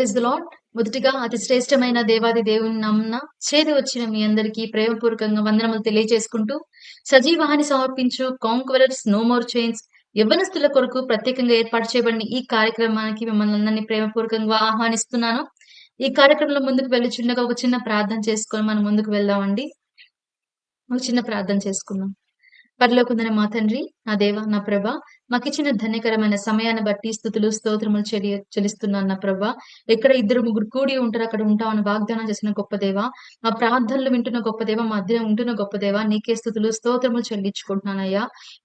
Praise the lord. మొదటిగా అతి శ్రేష్టమైన దేవాది దేవుని నామమున చేరి వచ్చిన మీ అందరికీ ప్రేమపూర్వకంగా వందనములు తెలియజేసుకుంటూ, సజీవాన్ని సమర్పించు కాంక్వెరర్స్ నో మోర్ చైన్స్ యవ్వనస్తుల కొరకు ప్రత్యేకంగా ఏర్పాటు చేయబడిన ఈ కార్యక్రమానికి మిమ్మల్ని అందరినీ ప్రేమపూర్వకంగా ఆహ్వానిస్తున్నాను. ఈ కార్యక్రమంలో ముందుకు వెళ్ళుచుండగా ఒక చిన్న ప్రార్థన చేసుకొని మనం ముందుకు వెళ్దామండి. ఒక చిన్న ప్రార్థన చేసుకుందాం. పరలోకమున్న మా తండ్రి, నా దేవ, నా ప్రభ, మాకిచ్చిన ధన్యకరమైన సమయాన్ని బట్టి స్తుతులు స్తోత్రములు చెల్లిస్తున్నాను నా ప్రభ. ఎక్కడ ఇద్దరు ముగ్గురు కూడి ఉంటారు అక్కడ ఉంటామని వాగ్దానం చేసిన గొప్ప దేవ, మా ప్రార్థనలు వింటున్న గొప్ప దేవ, మా మధ్య ఉంటున్న గొప్ప దేవ, నీకే స్తుతులు స్తోత్రములు చెల్లించుకుంటున్నానయ్యా.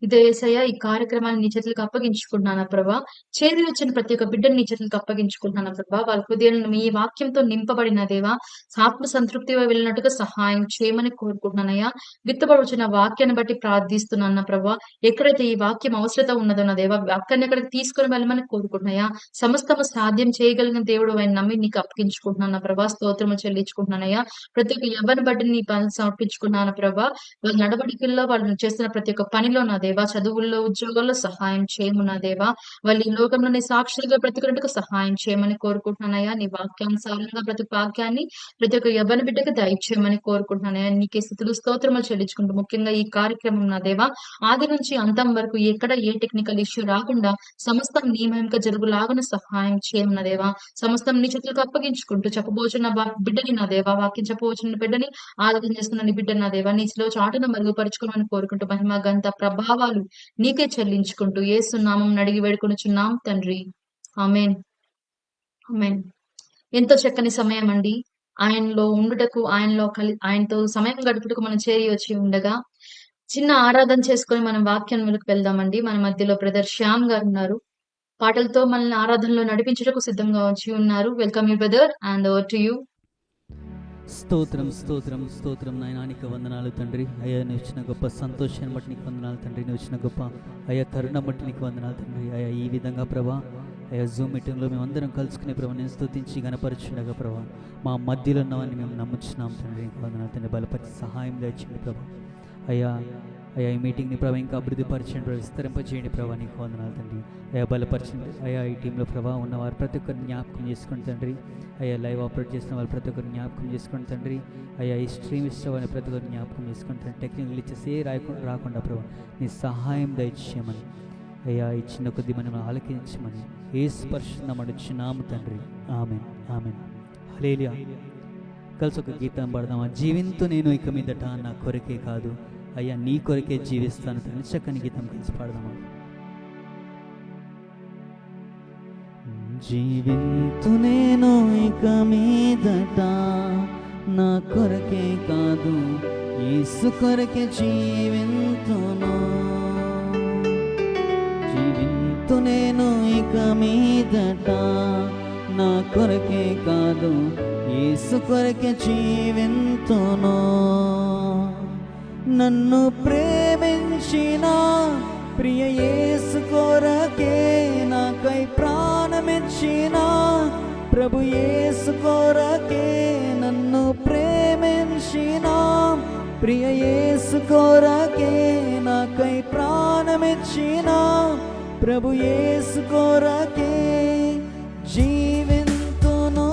ఇదే యేసయ్యా, ఈ కార్యక్రమాన్ని నీ చేతులకు అప్పగించుకుంటున్నాను ప్రభ. చేరి వచ్చిన ప్రతి ఒక్క బిడ్డని నీ చేతులకు అప్పగించుకుంటున్నాను ప్రభ. వాళ్ళ హృదయాలను మీ వాక్యంతో నింపబడిన దేవ, ఆత్మ సంతృప్తిగా వెళ్ళినట్టుగా సహాయం చేయమని కోరుకుంటున్నానయ్యా. విత్తబడుచున్న వాక్యాన్ని బట్టి ప్రార్థిస్తున్నాను ప్రభా. ఎక్కడైతే ఈ వాక్యం అవసరత ఉన్నదో నా దేవ, అక్కడిని అక్కడికి తీసుకుని వెళ్ళమని కోరుకుంటున్నాయా. సమస్తము సాధ్యం చేయగలిగిన దేవుడు ఆయన నమ్మి నీకు అప్పగించుకుంటున్నాను ప్రభా. స్తోత్రము చెల్లించుకుంటున్నానయ్యా. ప్రతి ఒక్క ఎవరిని బట్టి నీ పని సమర్పించుకున్నాను ప్రభా. వాళ్ళ నడవడికల్లో వాళ్ళు చేస్తున్న ప్రతి ఒక్క పనిలో నా దేవ, చదువుల్లో ఉద్యోగాల్లో సహాయం చేయము నా దేవ. వాళ్ళు ఈ లోకంలోని సాక్షులుగా బ్రతికినట్టుకు సహాయం చేయమని కోరుకుంటున్నానయ్యా. నీ వాక్యానుసారంగా ప్రతి వాక్యాన్ని ప్రతి ఒక్క ఎవరిని బిడ్డకు దయచేయమని కోరుకుంటున్నానయ్యా. నీకే స్తుతులు స్తోత్రములు చెల్లించుకుంటూ, ముఖ్యంగా ఈ కార్యక్రమం నా దేవ, ఆది నుంచి అంతం వరకు ఎక్కడ ఏ టెక్నికల్ ఇష్యూ రాకుండా సమస్తం నీ మహిమగా జరుగులాగున సహాయం చేయమన్న దేవా. సమస్తం నీ చేతులకు అప్పగించుకుంటూ చెప్పబోచున్న బిడ్డని నా దేవా, వాక్యం చెప్పబోచున్న బిడ్డని ఆలోచన చేస్తున్న నీ బిడ్డని నా దేవా, నీలో చాటును మరుగుపరుచుకోమని కోరుకుంటూ మహిమ గంత ప్రభావాలు నీకే చెల్లించుకుంటూ యేసు నామం అడిగి వేడుకొనుచున్నాం తండ్రి. ఆమేన్, ఆమేన్. ఎంతో చక్కని సమయం అండి. ఆయనలో ఉండుటకు, ఆయనతో సమయం గడుపుటకు మనం చేరి వచ్చి ఉండగా చిన్న ఆరాధన చేసుకొని మనం వాక్యంలోకి వెళ్దామండి. మన మధ్యలో బ్రదర్ శ్యామ్ గారు ఉన్నారు. పాటలతో మనల్ని ఆరాధనలో నడిపించుటకు సిద్ధంగా వచ్చి ఉన్నారు. Welcome you brother, and over to you. స్తోత్రం స్తోత్రం స్తోత్రం నాయనా, నీకు వందనాలు తండ్రి. అయ్యా, నువ్వు ఇచ్చిన గొప్ప సంతోషాన్ని బట్టి నీకు వందనాలు తండ్రి. నువ్వు ఇచ్చిన గొప్ప అయ్యా కరుణ బట్టి నీకు వందనాలు తండ్రి. అయ్యా, ఈ విధంగా ప్రభా, అయ్యా జూమ్ మీటింగ్లో మేమందరం కలుసుకునే ప్రభా, నేను స్తుతించి గణపరచుండగా ప్రభా, మా మధ్యలో ఉన్నవని మేము నమ్ముచున్నాం తండ్రి. నీకు వందనాలు తండ్రి. బలపరిచి సహాయం దయచేయండి ప్రభా. అయ్యా అయ్యా ఈ మీటింగ్ని ప్రభా ఇంకా అభివృద్ధిపరచండి ప్రభా, విస్తరింపజేయండి ప్రభా. నీకు వందనాలు తండ్రి. అయ్యా బలపరచండి అయ్యా. ఈ టీంలో ప్రభా ఉన్నవారు ప్రతి ఒక్కరిని జ్ఞాపకం చేసుకోండి తండ్రి. అయ్యా లైవ్ ఆపరేట్ చేసిన వాళ్ళు ప్రతి ఒక్కరిని జ్ఞాపకం చేసుకోండి తండ్రి. అయ్యా ఈ స్ట్రీమ్ ఇష్టమని ప్రతి ఒక్కరిని జ్ఞాపకం చేసుకోండి తండ్రి. టెక్నికల్ ఇచ్చేసి రాకుండా ప్రభా నీ సహాయం దయచేయమని, అయ్యా ఈ చిన్న కొద్ది మనం ఆలకించమని ఏ స్పర్శన మడుచున్నాము తండ్రి. Amen, amen. హల్లెలూయా. కలిసి ఒక గీతం పాడదామా? జీవింతు నేను ఇక మీదట నా కొరకే కాదు, అయ్యా నీ కొరకే జీవిస్తాను తండ్రి. చక్కని గీతం కలిసి పాడదామా? జీవింతు నేను ఇక మీదట నా కొరకే కాదు, యేసు కొరకే జీవింతును. జీవింతు నేను ఇక మీదట నా కొరకే కాదు, యేసు కొరకే జీవింతును. నన్ను ప్రేమించిన ప్రియ యేసు కొరకే నాకై ప్రాణమిచ్చిన ప్రభు యేసు కొరకే. నన్ను ప్రేమించిన ప్రియ యేసు కొరకే నాకై ప్రాణమిచ్చిన ప్రభు యేసు కొరకే జీవింతును.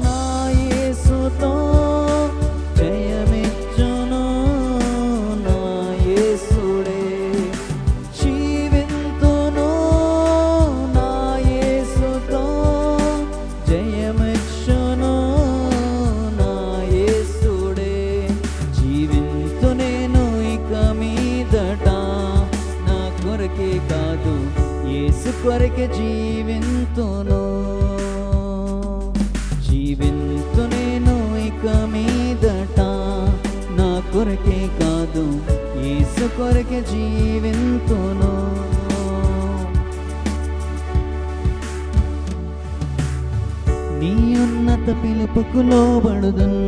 నా యేసుతో జయమిచ్చును నా యేసుడే. జీవింతును నా యేసుతో జయమిచ్చును నా యేసుడే. జీవింతు నేను ఇక మీదట నా కొరకే కాదు, యేసు కొరకే జీవింతును. జీవింతు నేను ఇక మీదట నా కొరకే కాదు, యేసు కొరకే జీవింతును. నీ ఉన్నత పిలుపుకు లోబడుదున్,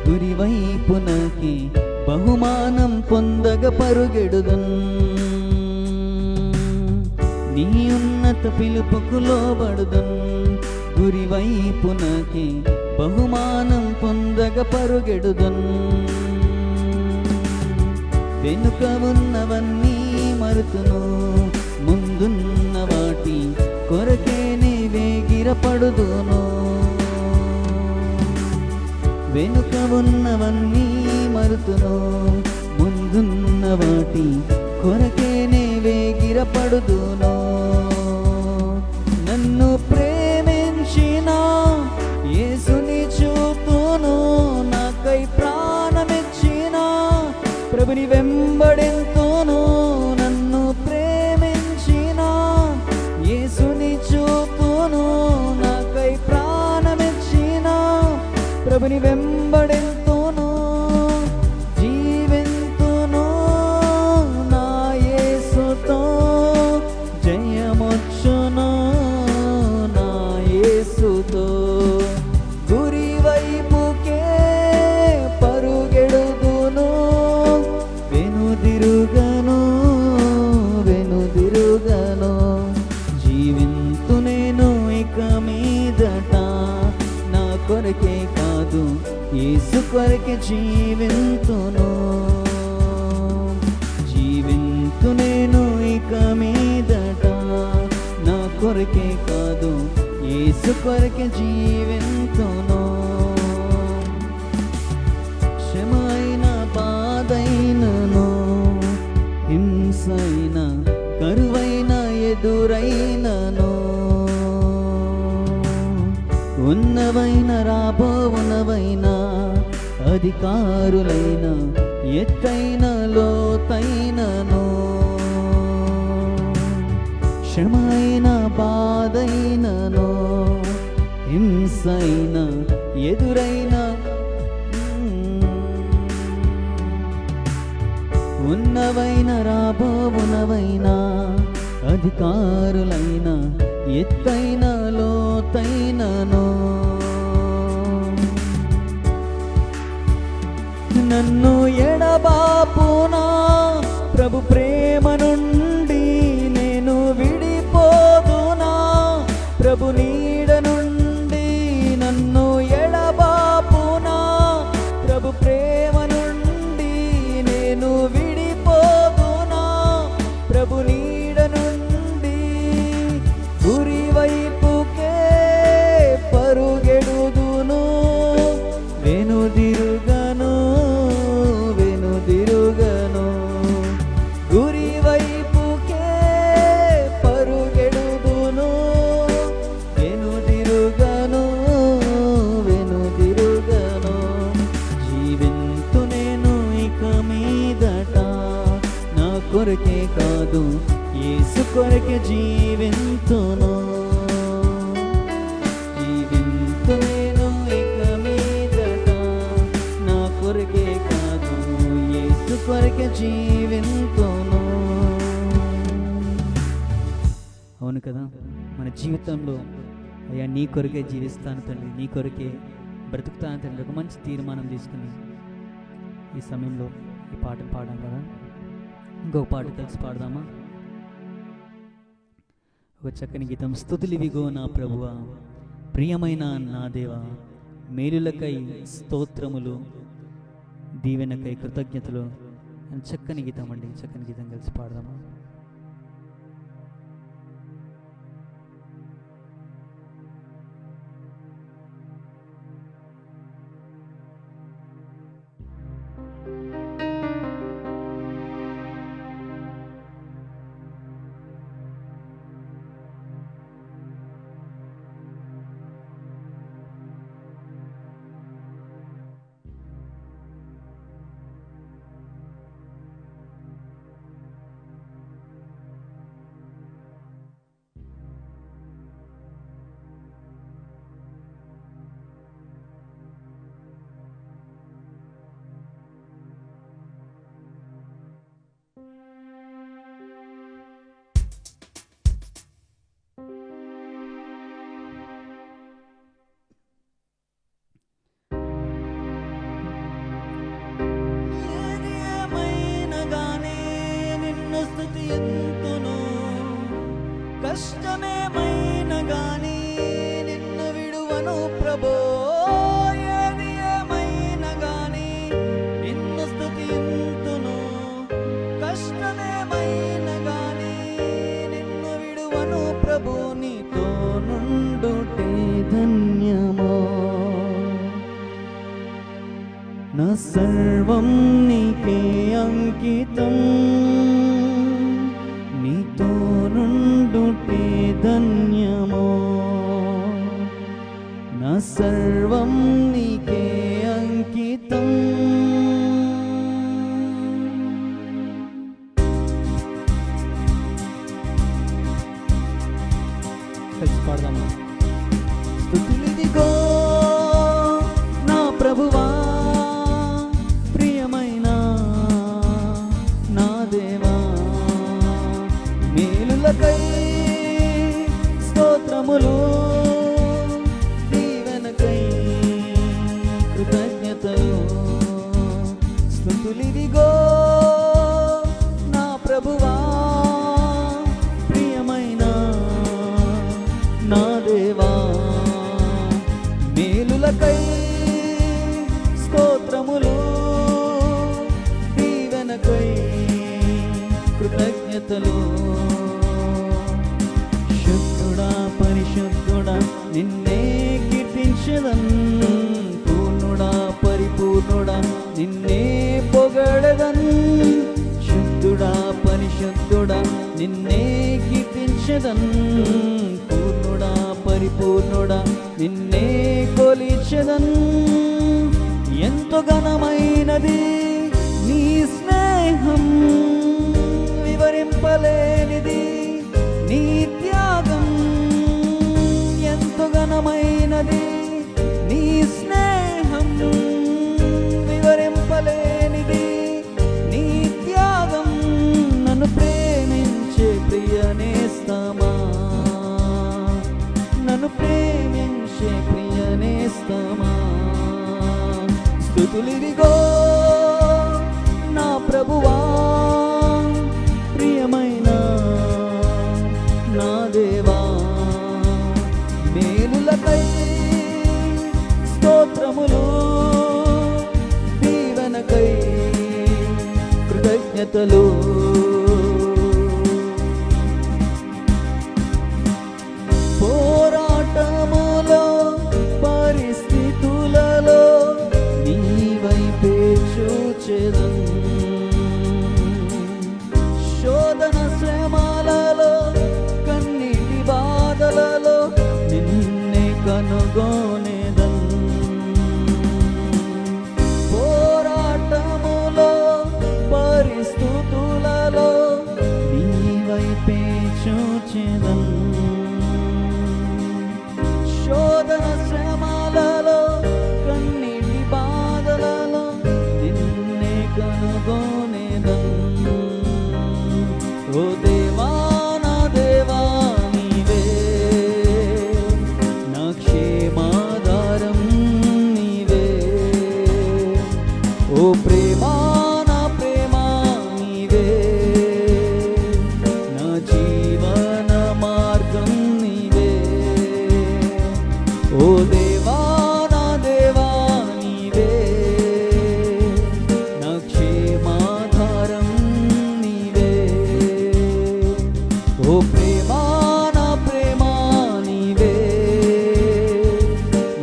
గురివైపునకి బహుమానం పొందగ పరుగెడుదున్. నీ ఉన్నత పిలుపుకు లోబడుదున్, గురివైపునకి బహుమానం పొందగ పరుగెడుదున్. వెనుక ఉన్నవన్నీ మరుతును, ముందున్న వాటి కొరకే నీ వేగిర స్థిరపడుదును. వెనుక ఉన్నవన్నీ మరుతును, ముందున్న వాటి కొరకేనే వేగిరపడుదును. నన్ను ప్రేమించిన యేసుని చూతును, నాకై ప్రాణమిచ్చిన ప్రభుని వెంబడింతును. నన్ను ప్రేమించిన యేసుని చూతును, నాకై ప్రాణమిచ్చిన ప్రభుని వెంబడింతును. జీవింతును నా యేసుతో, జయమొచ్చును నా యేసుతో. గురి వైపుకే పరుగెడుదును, వెనుదిరుగను వెనుదిరుగను. జీవింతు నేను ఇక మీదట, నా కొరకే కాదు యేసు కొరకే జీవింతును. జీవింతు నేను ఇక మీదట, నా కొరకే కాదు యేసు కొరకే జీవింతును. శ్రమైన బాధైనను, హింసైన కరువైన ఎదురైనను, ఉన్నవైన రాబోవునవైన అధికారులైన ఎత్తైన లోతైనను, శ్రమైన బాధైనను, హింసైన ఎదురైన, ఉన్నవైన రాబోవునవైన అధికారులైన ఎత్తైన లోతైనను, నన్ను ఎడబాపునా ప్రభు ప్రేమ నుండి నేను విడిపోదునా. ప్రభు నీడ నుండి నన్ను ఎడబాపునా ప్రభు ప్రేమ నుండి నేను విడిపోదునా. ప్రభు నీడ నుండి గురి వైపుకే పరుగెడుదును, వెనుదిరుగను వెనుదిరుగను. గురి వైపుకే పరుగెడుదును, వెనుదిరుగను వెనుదిరుగను. జీవింతు నేను ఇక మీదట, నా కొరకే కాదు యేసు కొరకే జీవింతును. జీవింతు నేను ఇక మీదట, నా కొరకే కాదు యేసు కొరకే జీవింతును. అవును కదా, మన జీవితంలో అయ్యా నీ కొరకే జీవిస్తాను తండ్రి, నీ కొరకే బ్రతుకుతాను తండ్రి. ఒక మంచి తీర్మానం తీసుకుని ఈ సమయంలో ఈ పాట పాడాం కదా, ఇంకొక పాట కలిసి పాడదామా? ఒక చక్కని గీతం. స్తుతులివిగో నా ప్రభువా, ప్రియమైన నా దేవా, మేలులకై స్తోత్రములు, దీవెనకై కృతజ్ఞతలు. చక్కని గీతం అండి, చక్కని గీతం కలిసి పాడదామా? కష్టమేమైనా గానీ నిన్ను విడువను ప్రభో. ఏది ఏమైనా గానీ నిన్ను స్తుతింతును. కష్టమేమైనా గానీ నిన్ను విడువను ప్రభు. నీతో నుండుటే సర్వం నీకే అంకితం, నీతో నుండుటే ధన్యమో. నా సర్వం నీకే అంకితం. కలిసి పాడదామా? స్తుతులిదిగో నా ప్రభువా, ప్రియమైన నా దేవా, మేలులకై స్తోత్రములు, దీవెనకై కృతజ్ఞతలు. స్తుతులిదిగో నా ప్రభువా, ప్రియమైన నా దేవా, మేలులకై స్తోత్రములు, దీవెనకై కృతజ్ఞతలు. శుద్ధుడా పరిశుద్ధుడా నిన్నే కీర్తించెదన్, పూర్ణుడా పరిపూర్ణుడా నిన్నే పొగడదన్. శుద్ధుడా పరిశుద్ధుడా నిన్నే కీర్తించెదన్, పూర్ణుడా పరిపూర్ణుడా నిన్నే కొలిచెదన్. ఎంతో ఘనమైనది నీ స్నేహం, వివరింపలేనిది నీ త్యాగం. ఎంతో ఘనమైనది నీ స్నేహం, వివరింపలేనిది నీ త్యాగం. నన్ను ప్రేమించే ప్రియనేస్తమా, నన్ను ప్రేమించే ప్రియనేస్తమా. స్తుతులిదిగో నా ప్రభువా, ప్రియమైన నా దేవా, మేలులకై స్తోత్రములు, దీవెనకై కృతజ్ఞతలు. పోరాటములో పరిస్థితులలో నీ వైపే చూచెదన్, శోధన శ్రమలలో కన్నీటి బాధలలో నిన్నే కనుగొనేదన్. పోరాటములో పరిస్థితులలో నీ వైపే చూచెదన్, శోధన శ్రమలలో కన్నీటి బాధలలో నిన్నే కనుగొనేదన్. ఓ దేవా నా దేవా నీవే, నా క్షేమాధారం నీవే. ఓ ప్రేమా నా ప్రేమా నీవే, నా జీవన మార్గం నీవే. ఓ దేవా నా దేవా నీవే, నా క్షేమాధారం నీవే. ఓ ప్రేమా నా ప్రేమా నీవే,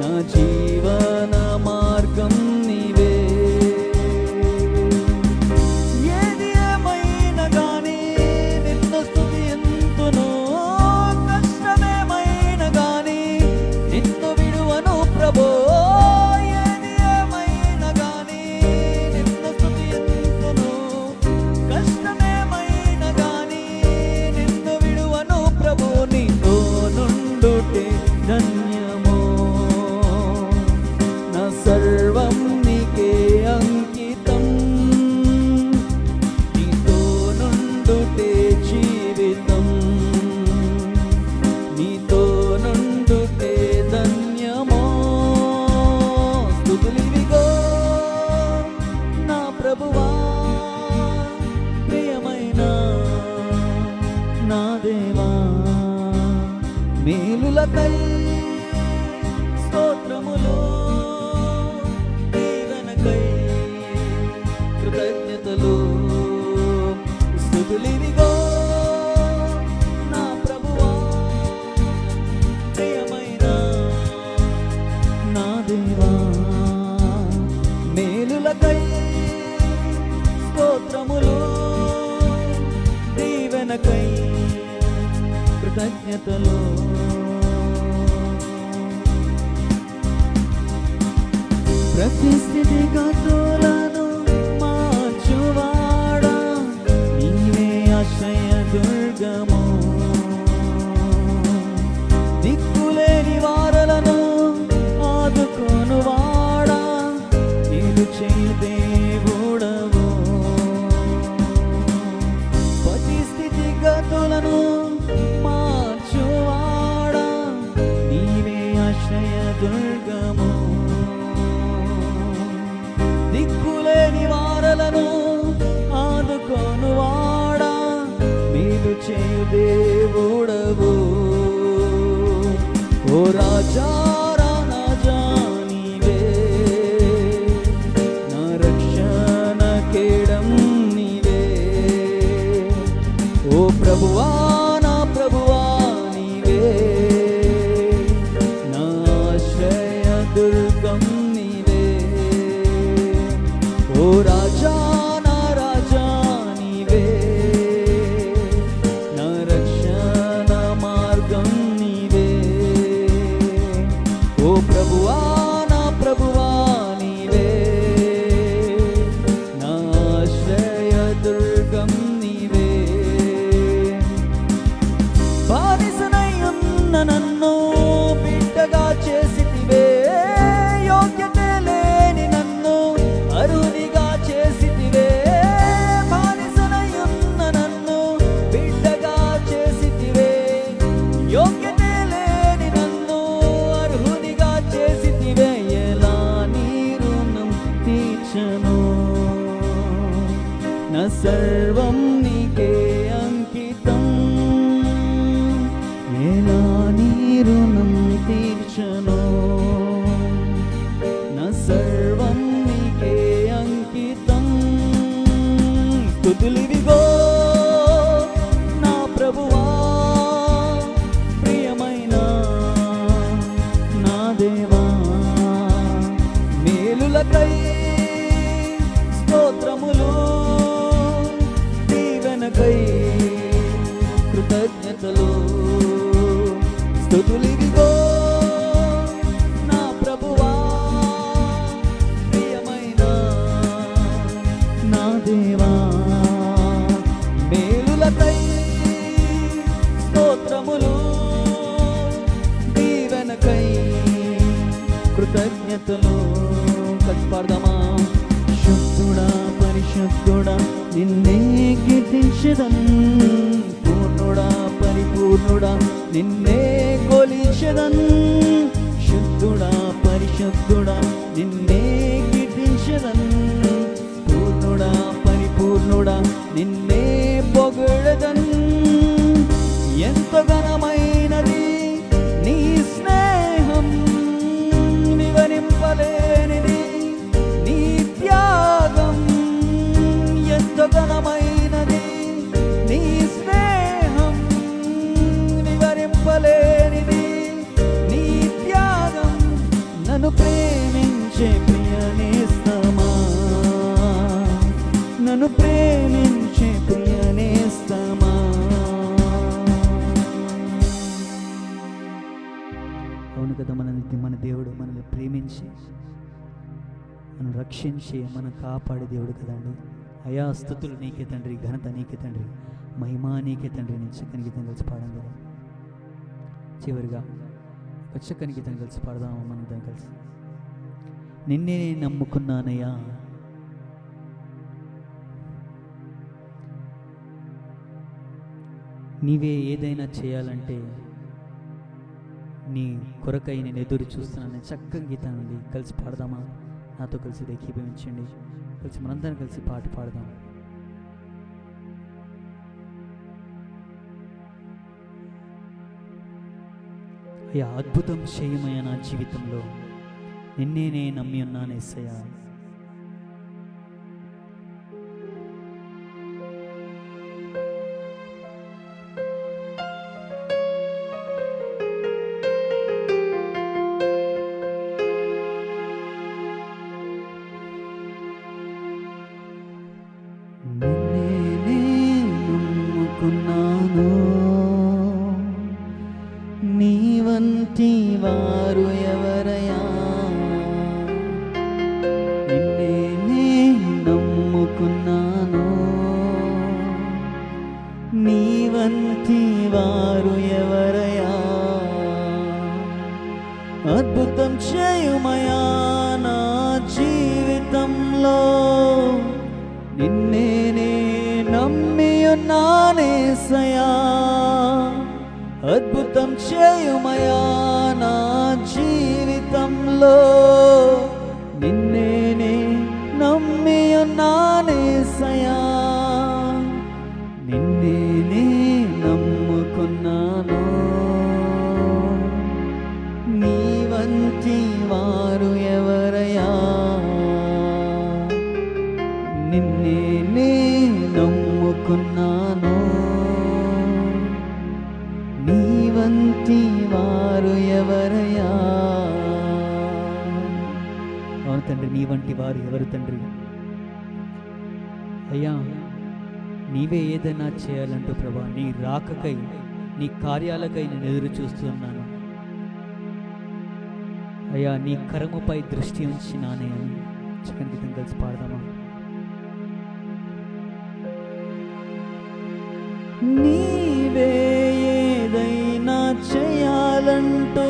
నా జీవన మార్గం నీవే. ఏది ఏమైనా గానీ నిన్ను స్తుతింతును, కష్టమేమైనా గానీ నిన్ను విడువను ప్రభో. ఏది ఏమైనా గానీ నిన్ను స్తుతింతును, కష్టమేమైనా గానీ నిన్ను విడువను ప్రభో. నీతో నుండుటే ధన్యమో, నా సర్వం నీకే అంకితం. నీతో నుండుటే జీవితం, నీతో నుండుటే ధన్యమో. స్తుతులివిగో నా ప్రభువా, ప్రియమైన నా దేవా, మేలులకై స్తోత్రములు, దీవెనకై కృతజ్ఞతలు. స్తుతులివిగో నా ప్రభువా, ప్రియమైన నా దేవా, మేలులకై కృతజ్ఞతలో. ప్రతి స్థితిగతులను మార్చువాడా, నీవే ఆశ్రయ దుర్గము. దిక్కులేని వారలను ఆదుకొనువాడా, నీవు చేయు దేవుడవు. ప్రతి స్థితిగతులను మార్చువాడా, నీవే ఆశ్రయ దుర్గము. దిక్కులేని వారలను ఆదుకొనువాడా, మేలు చేయు దేవుడవు. ఓ రాజా రాజా నీవే, నా రక్షణ కేడం నీవే. ఓ ప్రభువా నా ప్రభువా నీవే, నా ఆశ్రయ దుర్గం నీవే. ఓ రాజా నా రాజా నీవే, నా రక్షణ మార్గం నీవే. ఓ ప్రభువా నా ప్రభువా నీవే, నా ఆశ్రయ దుర్గం నీవే. బానిసనై ఉన్న నన్ను బిడ్డగా చేసితివే, యోగ్యత లేని నన్ను అరునిగా చేసితివే. బానిసనై ఉన్న నన్ను బిడ్డగా చేసితివే, యోగ్యత లేని నన్ను అర్హునిగా చేసితివే. ఎలా నీ రుణం తీర్చను, నా సర్వం నీకే అంకితం. ఎలా నీ రుణం తీర్చను, నా సర్వం నీకే అంకితం. స్తుతులివిగో నా ప్రభువా, ప్రియమైన నా దేవా. మేలులకై స్తోత్రములు, దీవెనకై కృతజ్ఞతలు. స్తుతులివిగో నా ప్రభువా, ప్రియమైన నా దేవా. మేలులకై స్తోత్రములు, దీవెనకై కృతజ్ఞతలు. కలిసి పాడదామా? శుద్ధుడా పరిశుద్ధుడా నిన్నే కీర్తించెదన్, పూర్ణుడా పరిపూర్ణుడా నిన్నే కొలిచెదన్. శుద్ధుడా పరిశుద్ధుడా నిన్నే కీర్తించెదన్, పూర్ణుడా పరిపూర్ణుడా నిన్నే పొగడెదన్. ఎంతో ఘనమైనది నీ స్నేహం, వివరింపలేనిది నీ త్యాగం. ఎంతో ఘనమైనది నీ స్నేహం, వివరింపలేనిది నీ త్యాగం. నన్ను ప్రేమించే ప్రియనేస్తమా, నన్ను ప్రేమించే ప్రియనేస్తమా. అవును కదా, మన దేవుడు మనల్ని ప్రేమించి మనం రక్షించి మనం కాపాడే దేవుడు కదండి. అయా స్తుతులు నీకే తండ్రి, ఘనత నీకే తండ్రి, మహిమా నీకే తండ్రి. నేను చక్కని గీతం కలిసి పాడాం కదా. చివరిగా ఒక చక్కని గీతం కలిసి పాడదాము మనం దాన్ని కలిసి. నిన్నే నమ్ముకున్నానయ్యా, నీవే ఏదైనా చేయాలంటే నీ కొరకై నేను ఎదురు చూస్తున్నాను. చక్కని గీతాన్ని కలిసి పాడదామా? నాతో కలిసి ఏకీభవించండి. కలిసి మనందరం కలిసి పాట పాడదాం. అయ్యా అద్భుతం చేయమయ్యా నా జీవితంలో, నిన్నే నమ్మి ఉన్నాను యేసయ్యా. నిన్నే నమ్ముకున్నాను, వారు ఎవరయ్యా, నిన్నే నే నమ్ముకున్నాను, నీ వంటి వారు ఎవరయ్యా, అద్భుతం చేయుమయా నా జీవితంలో, నిన్నే నే నమ్మి ఉన్నానేసయ్యా, అద్భుతం చేయుమయా నా జీవితంలో, నిన్నే నే నమ్మి ఉన్నానేసయ్యా, నిన్నే నే నమ్ముకున్నాను, నీ వంటి వారు ఎవరయ్యా, నిన్నే నే నమ్ముకున్నాను, నీ వంటి వారు ఎవరయ్యా. అవును తండ్రి, నీ వంటి వారు ఎవరు తండ్రి? అయ్యా, నీవే ఏదైనా చేయాలంటూ ప్రభా, నీ రాకకై నీ కార్యాలకై నేను ఎదురు చూస్తున్నాను అయ్యా. నీ కరముపై దృష్టి ఉంచినానే అని చికెన్ గీతం కలిసి పాడదామా? నీవే ఏదైనా చేయాలంటూ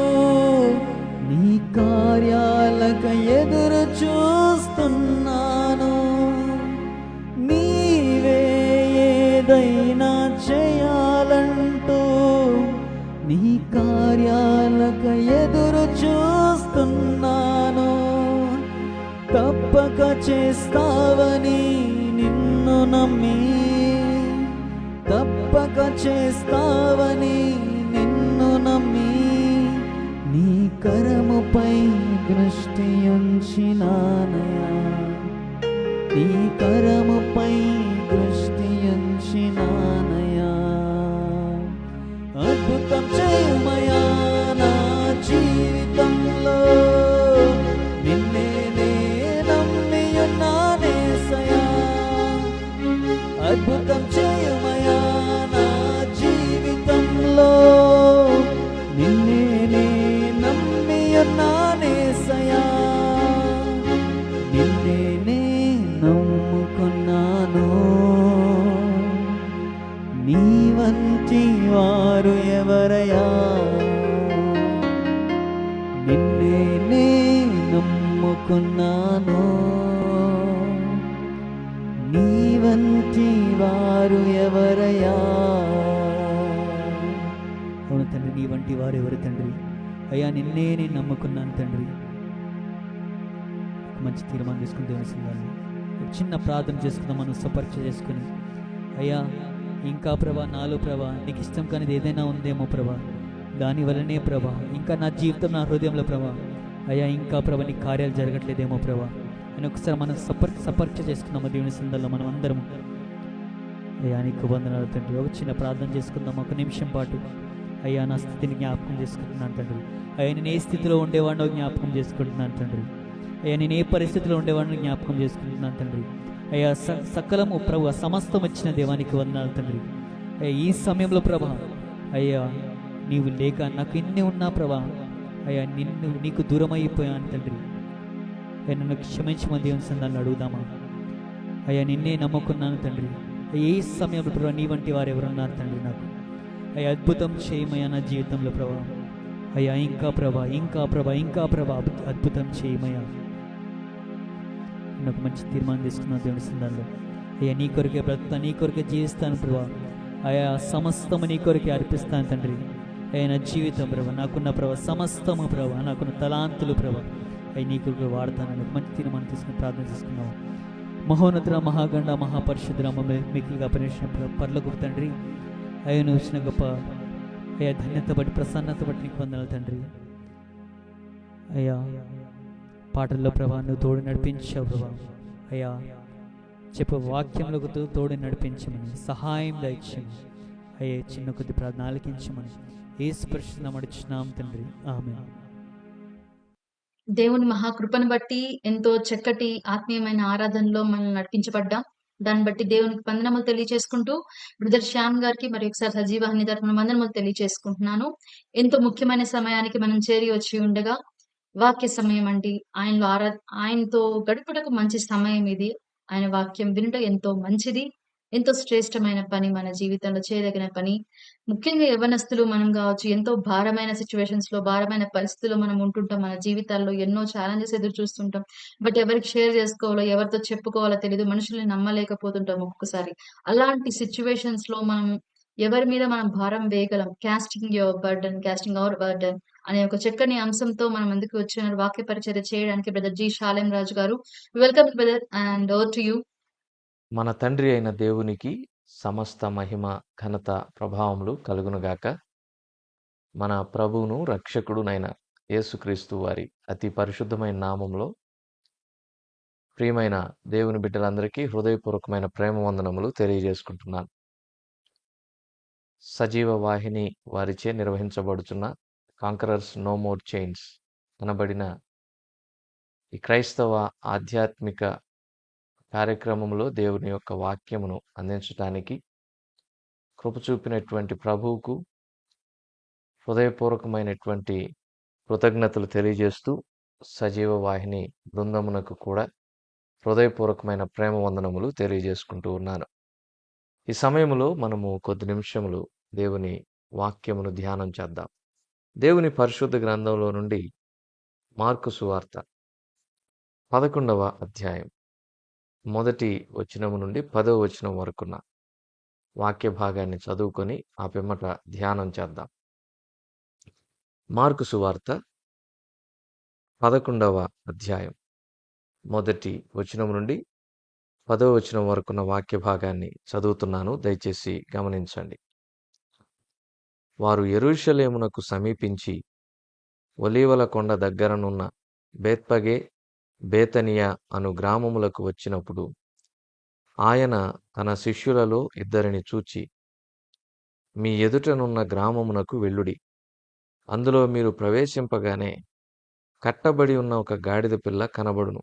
నీ కార్యాలక ఎదురు చూస్తున్నాను, నీవే ఏదైనా చేయాలంటూ నీ కార్యాలక ఎదురు చూస్తున్నాను, తప్పక చేస్తావని నిన్ను నమ్మి, తప్పక చేస్తావని నిన్ను నమ్మి, నీ కరముపై దృష్టి ఉంచినానయా, నీ కరముపై దృష్టి ఉంచినానయా, అద్భుతం చేయుమయా నా జీవితంలో, నిన్నే నే నమ్మి ఉన్నానేసయ్యా, అద్భుతం చేయుమయా నా జీవితంలో, నిన్నే నే నమ్మి ఉన్నానేసయ్యా, నిన్నే నే నమ్ముకున్నాను, నీ వంటి వారు ఎవరయ్యా, నిన్నే నే నమ్ముకున్నాను, నీ వంటి వారు ఎవరయ్యా. అవును తండ్రి, నీ వంటి వారు ఎవరు తండ్రి? అయ్యా, నిన్నే నేను నమ్ముకున్నాను తండ్రి. ఒక మంచి తీర్మానం తీసుకుని దేవుని సంఘాన్ని ఒక చిన్న ప్రార్థన చేసుకుందాం, మనం సపర్చ చేసుకుని. అయ్యా, ఇంకా ప్రభా, నాలో ప్రభా నీకు ఇష్టం కానిది ఏదైనా ఉందేమో ప్రభా, దాని వలనే ప్రభా ఇంకా నా జీవితం, నా హృదయంలో ప్రభా అయ్యా ఇంకా ప్రభా నీ కార్యాలు జరగట్లేదేమో ప్రభా అని ఒకసారి మనం సపర్చ చేసుకుందాము దేవుని సందర్లో మనం అందరం. అయ్యా, నీకు వందనాలు తండ్రి. ఒక చిన్న ప్రార్థన చేసుకుందాం ఒక నిమిషం పాటు. అయ్యా, నా స్థితిని జ్ఞాపకం చేసుకుంటున్నాను తండ్రి. అయ్యా, నేను ఏ స్థితిలో ఉండేవాడినో జ్ఞాపకం చేసుకుంటున్నాను తండ్రి. అయ్యా, నేను ఏ పరిస్థితిలో ఉండేవాడినో జ్ఞాపకం చేసుకుంటున్నాను తండ్రి. అయ్యా, సకలము ప్రభు సమస్తం వచ్చిన దేవానికి వందనాలు తండ్రి. అయ్యా, ఈ సమయంలో ప్రభా అయ్యా నీవు లేక నాకు ఇన్ని ఉన్నా ప్రభా అయ్యా నీకు దూరం అయిపోయాను తండ్రి. అయ్యా, నన్ను క్షమించమని దేవుని సందాలను అడుగుదామా? అయ్యా, నిన్నే నమ్ముకున్నాను తండ్రి. అయ్యా, ఈ సమయంలో ప్రభా నీ వంటి వారు ఎవరున్నారు తండ్రి నాకు? అయ్యా, అద్భుతం చేయమయ్యా నా జీవితంలో ప్రభా. అయ్యా, ఇంకా ప్రభా అద్భుతం చేయమయ్యా. నాకు మంచి తీర్మానం తీసుకున్నాను దేవుని సందాల్లో. అయ్యా, నీ కొరకే బ్రతుకుతాను, నీ కొరకే జీవిస్తాను ప్రభా. అయ్యా, సమస్తము నీ కొరకే అర్పిస్తాను తండ్రి. అయ్యా, నా జీవితం ప్రభా, నాకున్న ప్రభా సమస్తము ప్రభా, నాకున్న తలాంతులు ప్రభా అవి నీ కొరకు వాడతానని మంచి తీర్మానం తీసుకుని ప్రార్థన చేసుకున్నాము. మహోన్నతుల మహాగండ మహాపరిశుద్ధ మిక్కులుగా పరిశ్రమ పర్లకు తండ్రి. అయ్యా, నువ్వు వచ్చిన గొప్ప అయ్యా ధన్యత బట్టి ప్రసన్నత బట్టి నీకు వందనాలు తండ్రి. అయ్యా, పాటల్లో ప్రభా నువ్వు తోడు నడిపించావు ప్రభా. అయ్యా, చెప్పే వాక్యంలో తోడు నడిపించమని సహాయం దయచేయమని అయ్యే చిన్న కొద్ది ప్రార్థన ఆలకించమని యేసు పరిశుద్ధ నడుచున్నాం తండ్రి. ఆమేన్. దేవుని మహాకృపను బట్టి ఎంతో చక్కటి ఆత్మీయమైన ఆరాధనలో మనం నడిపించబడ్డాం. దాన్ని బట్టి దేవునికి వందనములు తెలియచేసుకుంటూ, బ్రదర్ శ్యామ్ గారికి మరి ఒకసారి సజీవాహిని తరపున వందనములు తెలియచేసుకుంటున్నాను. ఎంతో ముఖ్యమైన సమయానికి మనం చేరి వచ్చి ఉండగా, వాక్య సమయం అండి. ఆయనతో గడుపుటకు మంచి సమయం ఇది. ఆయన వాక్యం వినుట ఎంతో మంచిది. ఎంతో శ్రేష్టమైన పని మన జీవితంలో చేయదగిన పని. ముఖ్యంగా యవ్వనస్తులు మనం గావచ్చు, ఎంతో భారమైన సిట్యుయేషన్స్‌లో, భారమైన పరిస్థితుల్లో మనం ఉంటుంటాం. మన జీవితాల్లో ఎన్నో ఛాలెంజెస్ ఎదురు చూస్తుంటాం. బట్ ఎవరికి షేర్ జేసుకోవాలో, ఎవరితో చెప్పుకోవాలో తెలీదు. మనుషుల్ని నమ్మలేకపోతుంటాం ఒక్కొక్కసారి. అలాంటి సిట్యుయేషన్స్‌లో మనం ఎవరి మీద మనం భారం వేయగలం. కాస్టింగ్ అవర్ బర్డెన్ అనే ఒక చక్కని అంశంతో మన ముందుకు వచ్చిన వాక్య పరిచర్య చేయడానికి బ్రదర్ జి. షాలేం రాజు గారు. Welcome brother and over to you. మన తండ్రి అయిన దేవునికి సమస్త మహిమ ఘనత ప్రభావములు కలుగునుగాక. మన ప్రభువును రక్షకుడునైన యేసుక్రీస్తు వారి అతి పరిశుద్ధమైన నామంలో ప్రియమైన దేవుని బిడ్డలందరికీ హృదయపూర్వకమైన ప్రేమ వందనములు తెలియజేసుకుంటున్నాను. సజీవ వాహిని వారిచే నిర్వహించబడుచున్న కాంకరర్స్ నో మోర్ చైన్స్ అనబడిన ఈ క్రైస్తవ ఆధ్యాత్మిక కార్యక్రమంలో దేవుని యొక్క వాక్యమును అందించడానికి కృప చూపినటువంటి ప్రభువుకు హృదయపూర్వకమైనటువంటి కృతజ్ఞతలు తెలియజేస్తూ సజీవ వాహిని బృందమునకు కూడా హృదయపూర్వకమైన ప్రేమ వందనములు తెలియజేసుకుంటూ ఉన్నాను. ఈ సమయంలో మనము కొద్ది నిమిషములు దేవుని వాక్యమును ధ్యానం చేద్దాం. దేవుని పరిశుద్ధ గ్రంథంలో నుండి మార్కు సువార్త 11వ అధ్యాయం 1వ వచనము నుండి 10వ వచనం వరకున్న వాక్య భాగాన్ని చదువుకొని ఆ పిమ్మట ధ్యానం చేద్దాం. మార్కు సువార్త 11వ అధ్యాయం 1వ వచనం నుండి 10వ వచనం వరకున్న వాక్య భాగాన్ని చదువుతున్నాను, దయచేసి గమనించండి. వారు యెరూషలేమునకు సమీపించి ఒలీవల కొండ దగ్గరనున్న బేత్పగే, బేతనియా అను గ్రామములకు వచ్చినప్పుడు ఆయన తన శిష్యులలో ఇద్దరిని చూచి, మీ ఎదుటనున్న గ్రామమునకు వెళ్ళుడి. అందులో మీరు ప్రవేశింపగానే కట్టబడి ఉన్న ఒక గాడిద పిల్ల కనబడును.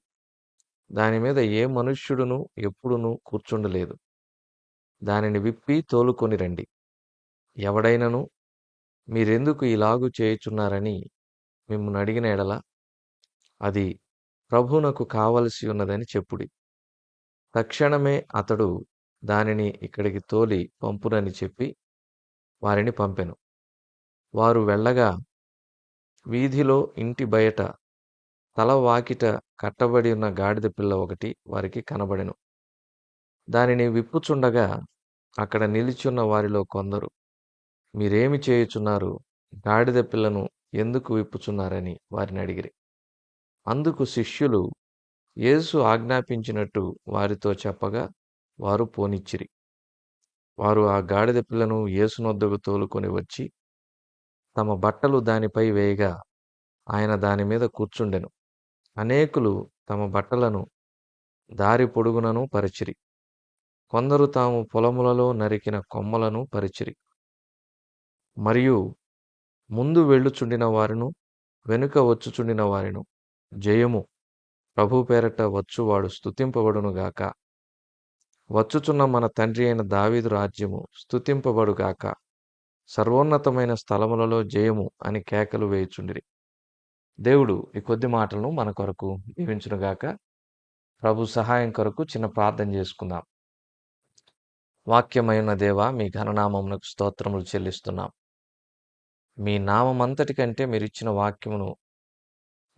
దాని మీద ఏ మనుష్యుడును ఎప్పుడునూ కూర్చుండలేదు. దానిని విప్పి తోలుకొని రండి. ఎవడైనను మీరెందుకు ఇలాగు చేయుచున్నారని మిమ్మును అడిగిన ఎడల అది ప్రభువునకు కావలసి ఉన్నదని చెప్పుడి. తక్షణమే అతడు దానిని ఇక్కడికి తోలి పంపునని చెప్పి వారిని పంపెను. వారు వెళ్ళగా వీధిలో ఇంటి బయట తల వాకిట కట్టబడి ఉన్న గాడిద పిల్ల ఒకటి వారికి కనబడెను. దానిని విప్పుచుండగా అక్కడ నిలిచున్న వారిలో కొందరు, మీరేమి చేయుచున్నారు? గాడిద పిల్లను ఎందుకు విప్పుచున్నారని వారిని అడిగిరి. అందుకు శిష్యులు యేసు ఆజ్ఞాపించినట్టు వారితో చెప్పగా వారు పోనిచ్చిరి. వారు ఆ గాడిద పిల్లను యేసునొద్దకు తోలుకొని వచ్చి తమ బట్టలు దానిపై వేయగా ఆయన దాని మీద కూర్చుండెను. అనేకులు తమ బట్టలను దారి పొడుగునను పరిచిరి. కొందరు తాము పొలములలో నరికిన కొమ్మలను పరిచిరి. మరియు ముందు వెళ్ళుచుండిన వారును వెనుక వచ్చుచుండిన వారిను, జయము, ప్రభు పేరట వచ్చువాడు స్తుతింపబడునుగాక, వచ్చుచున్న మన తండ్రి అయిన దావీదు రాజ్యము స్తుతింపబడుగాక, సర్వోన్నతమైన స్థలములలో జయము అని కేకలు వేయుచుండిరి. దేవుడు ఈ కొద్ది మాటలను మన కొరకు దీవించునుగాక. ప్రభు సహాయం కొరకు చిన్న ప్రార్థన చేసుకుందాం. వాక్యమైన దేవా, మీ ఘననామమునకు స్తోత్రములు చెల్లిస్తున్నాం. మీ నామమంతటి కంటే మీరిచ్చిన వాక్యమును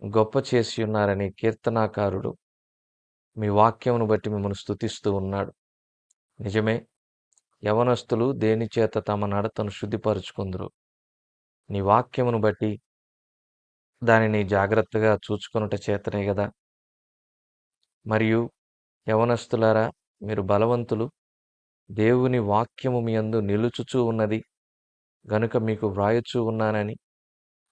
గొప్ప చేసి ఉన్నారని కీర్తనాకారుడు మీ వాక్యమును బట్టి మిమ్మల్ని స్తుతిస్తూ ఉన్నాడు. నిజమే, యవనస్తులు దేనిచేత తమ నడతను శుద్ధిపరుచుకుందరు? నీ వాక్యమును బట్టి, దానిని జాగ్రత్తగా చూచుకొనుట చేతనే గదా. మరియు యవనస్తులారా, మీరు బలవంతులు, దేవుని వాక్యము మీ యందు నిలుచుచూ ఉన్నది గనుక మీకు వ్రాయుచూ ఉన్నానని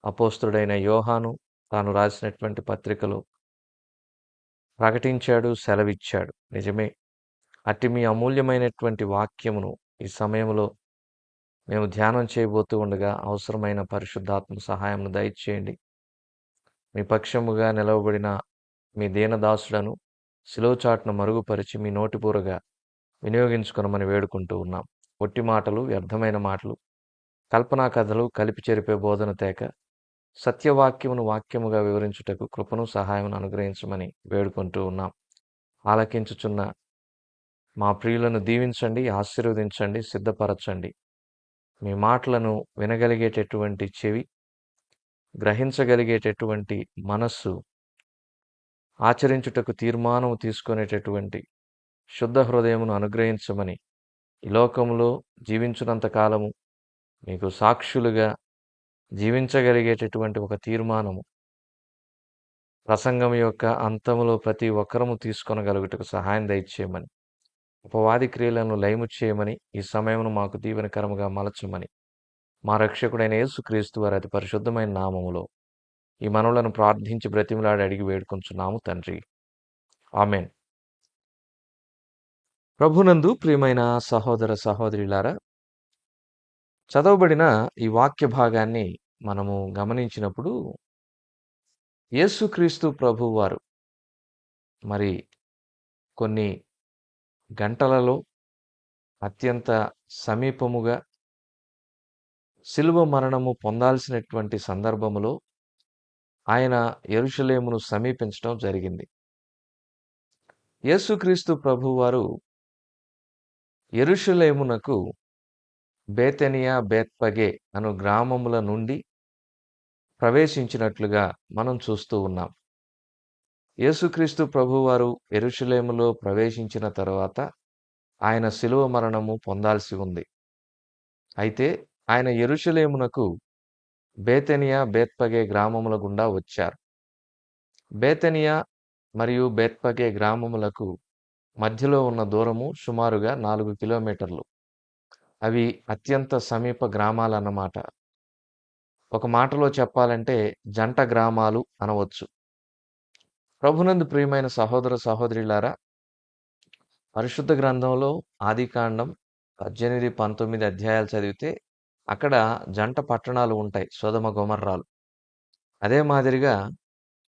అపోస్తలుడైన యోహాను తాను రాసినటువంటి పత్రికలో ప్రకటించాడు, సెలవిచ్చాడు. నిజమే, అట్టి మీ అమూల్యమైనటువంటి వాక్యమును ఈ సమయంలో మేము ధ్యానం చేయబోతూ ఉండగా అవసరమైన పరిశుద్ధాత్మ సహాయమును దయచేయండి. మీ పక్షముగా నిలవబడిన మీ దీనదాసులను శిలువ చాటున మరుగుపరిచి మీ నోటిపూరగా వినియోగించుకొనమని వేడుకుంటూ ఉన్నాం. ఒట్టి మాటలు, వ్యర్థమైన మాటలు, కల్పనా కథలు, కలిపి చెరిపే బోధన తేక సత్యవాక్యమును వాక్యముగా వివరించుటకు కృపను సహాయమును అనుగ్రహించమని వేడుకుంటూ ఉన్నాం. ఆలకించుచున్న మా ప్రియులను దీవించండి, ఆశీర్వదించండి, సిద్ధపరచండి. మీ మాటలను వినగలిగేటటువంటి చెవి, గ్రహించగలిగేటటువంటి మనస్సు, ఆచరించుటకు తీర్మానము తీసుకునేటటువంటి శుద్ధ హృదయమును అనుగ్రహించమని ఈ లోకములో జీవించున్నంత కాలము మీకు సాక్షులుగా జీవించగలిగేటటువంటి ఒక తీర్మానము ప్రసంగం యొక్క అంతములో ప్రతి ఒక్కరము తీసుకొనగలుగుటకు సహాయం దయచేయమని, ఉపవాది క్రియలను లయము చేయమని, ఈ సమయమును మాకు దీవెనకరముగా మలచమని మా రక్షకుడైన యేసుక్రీస్తు వారి అతి పరిశుద్ధమైన నామములో ఈ మనవులను ప్రార్థించి బ్రతిమలాడి అడిగి వేడుకొంచున్నాము తండ్రి. ఆమెన్. ప్రభునందు ప్రియమైన సహోదర సహోదరులారా, చదవబడిన ఈ వాక్య భాగాన్ని మనము గమనించినప్పుడు యేసుక్రీస్తు ప్రభువారు మరి కొన్ని గంటలలో అత్యంత సమీపముగా శిలువ మరణము పొందాల్సినటువంటి సందర్భములో ఆయన యెరూషలేమును సమీపించడం జరిగింది. యేసుక్రీస్తు ప్రభువారు యెరూషలేమునకు బేతనియా, బేత్పగే అను గ్రామముల నుండి ప్రవేశించినట్లుగా మనం చూస్తూ ఉన్నాం. యేసుక్రీస్తు ప్రభువారు యెరూషలేములో ప్రవేశించిన తర్వాత ఆయన శిలువ మరణము పొందాల్సి ఉంది. అయితే ఆయన యెరూషలేమునకు బేతనియా, బేత్పగే గ్రామముల గుండా వచ్చారు. బేతనియా మరియు బేత్పగే గ్రామములకు మధ్యలో ఉన్న దూరము సుమారుగా 4 కిలోమీటర్లు. అవి అత్యంత సమీప గ్రామాలన్నమాట. ఒక మాటలో చెప్పాలంటే జంట గ్రామాలు అనవచ్చు. ప్రభునందు ప్రియమైన సహోదర సహోదరులారా, పరిశుద్ధ గ్రంథంలో ఆదికాండం 18, 19 అధ్యాయాలు చదివితే అక్కడ జంట పట్టణాలు ఉంటాయి, సొదొమ గొమొర్రాలు. అదే మాదిరిగా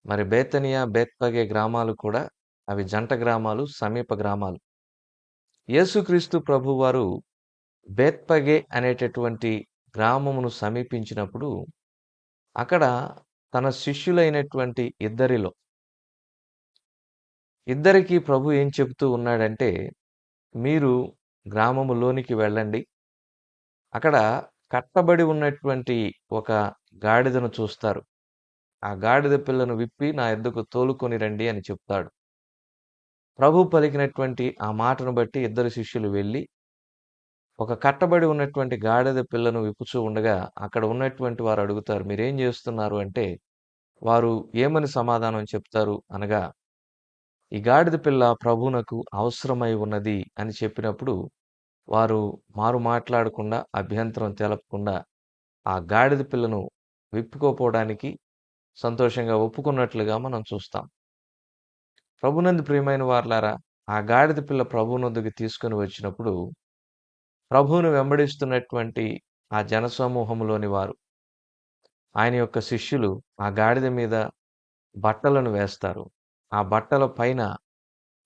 మరి బేతనియా, బేత్పగే గ్రామాలు కూడా అవి జంట గ్రామాలు, సమీప గ్రామాలు. యేసుక్రీస్తు ప్రభువారు బేత్పగే అనేటటువంటి గ్రామమును సమీపించినప్పుడు అక్కడ తన శిష్యులైనటువంటి ఇద్దరికి ప్రభు ఏం చెబుతూ ఉన్నాడంటే, మీరు గ్రామములోనికి వెళ్ళండి, అక్కడ కట్టబడి ఉన్నటువంటి ఒక గాడిదను చూస్తారు, ఆ గాడిద పిల్లను విప్పి నా యొద్దకు తోలుకొని రండి అని చెప్తాడు. ప్రభు పలికినటువంటి ఆ మాటను బట్టి ఇద్దరు శిష్యులు వెళ్ళి ఒక కట్టబడి ఉన్నటువంటి గాడిద పిల్లను విప్పుచూ ఉండగా అక్కడ ఉన్నటువంటి వారు అడుగుతారు, మీరేం చేస్తున్నారు అంటే వారు ఏమని సమాధానం చెప్తారు అనగా, ఈ గాడిద పిల్ల ప్రభువునకు అవసరమై ఉన్నది అని చెప్పినప్పుడు వారు మారు మాట్లాడకుండా, అభ్యంతరం తెలపకుండా ఆ గాడిద పిల్లను విప్పుకోపోవడానికి సంతోషంగా ఒప్పుకున్నట్లుగా మనం చూస్తాం. ప్రభునందు ప్రియమైన వారలారా, ఆ గాడిద పిల్ల ప్రభువునొద్దకు తీసుకొని వచ్చినప్పుడు ప్రభువును వెంబడిస్తున్నటువంటి ఆ జనసమూహంలోని వారు, ఆయన యొక్క శిష్యులు ఆ గాడిద మీద బట్టలను వేస్తారు. ఆ బట్టల పైన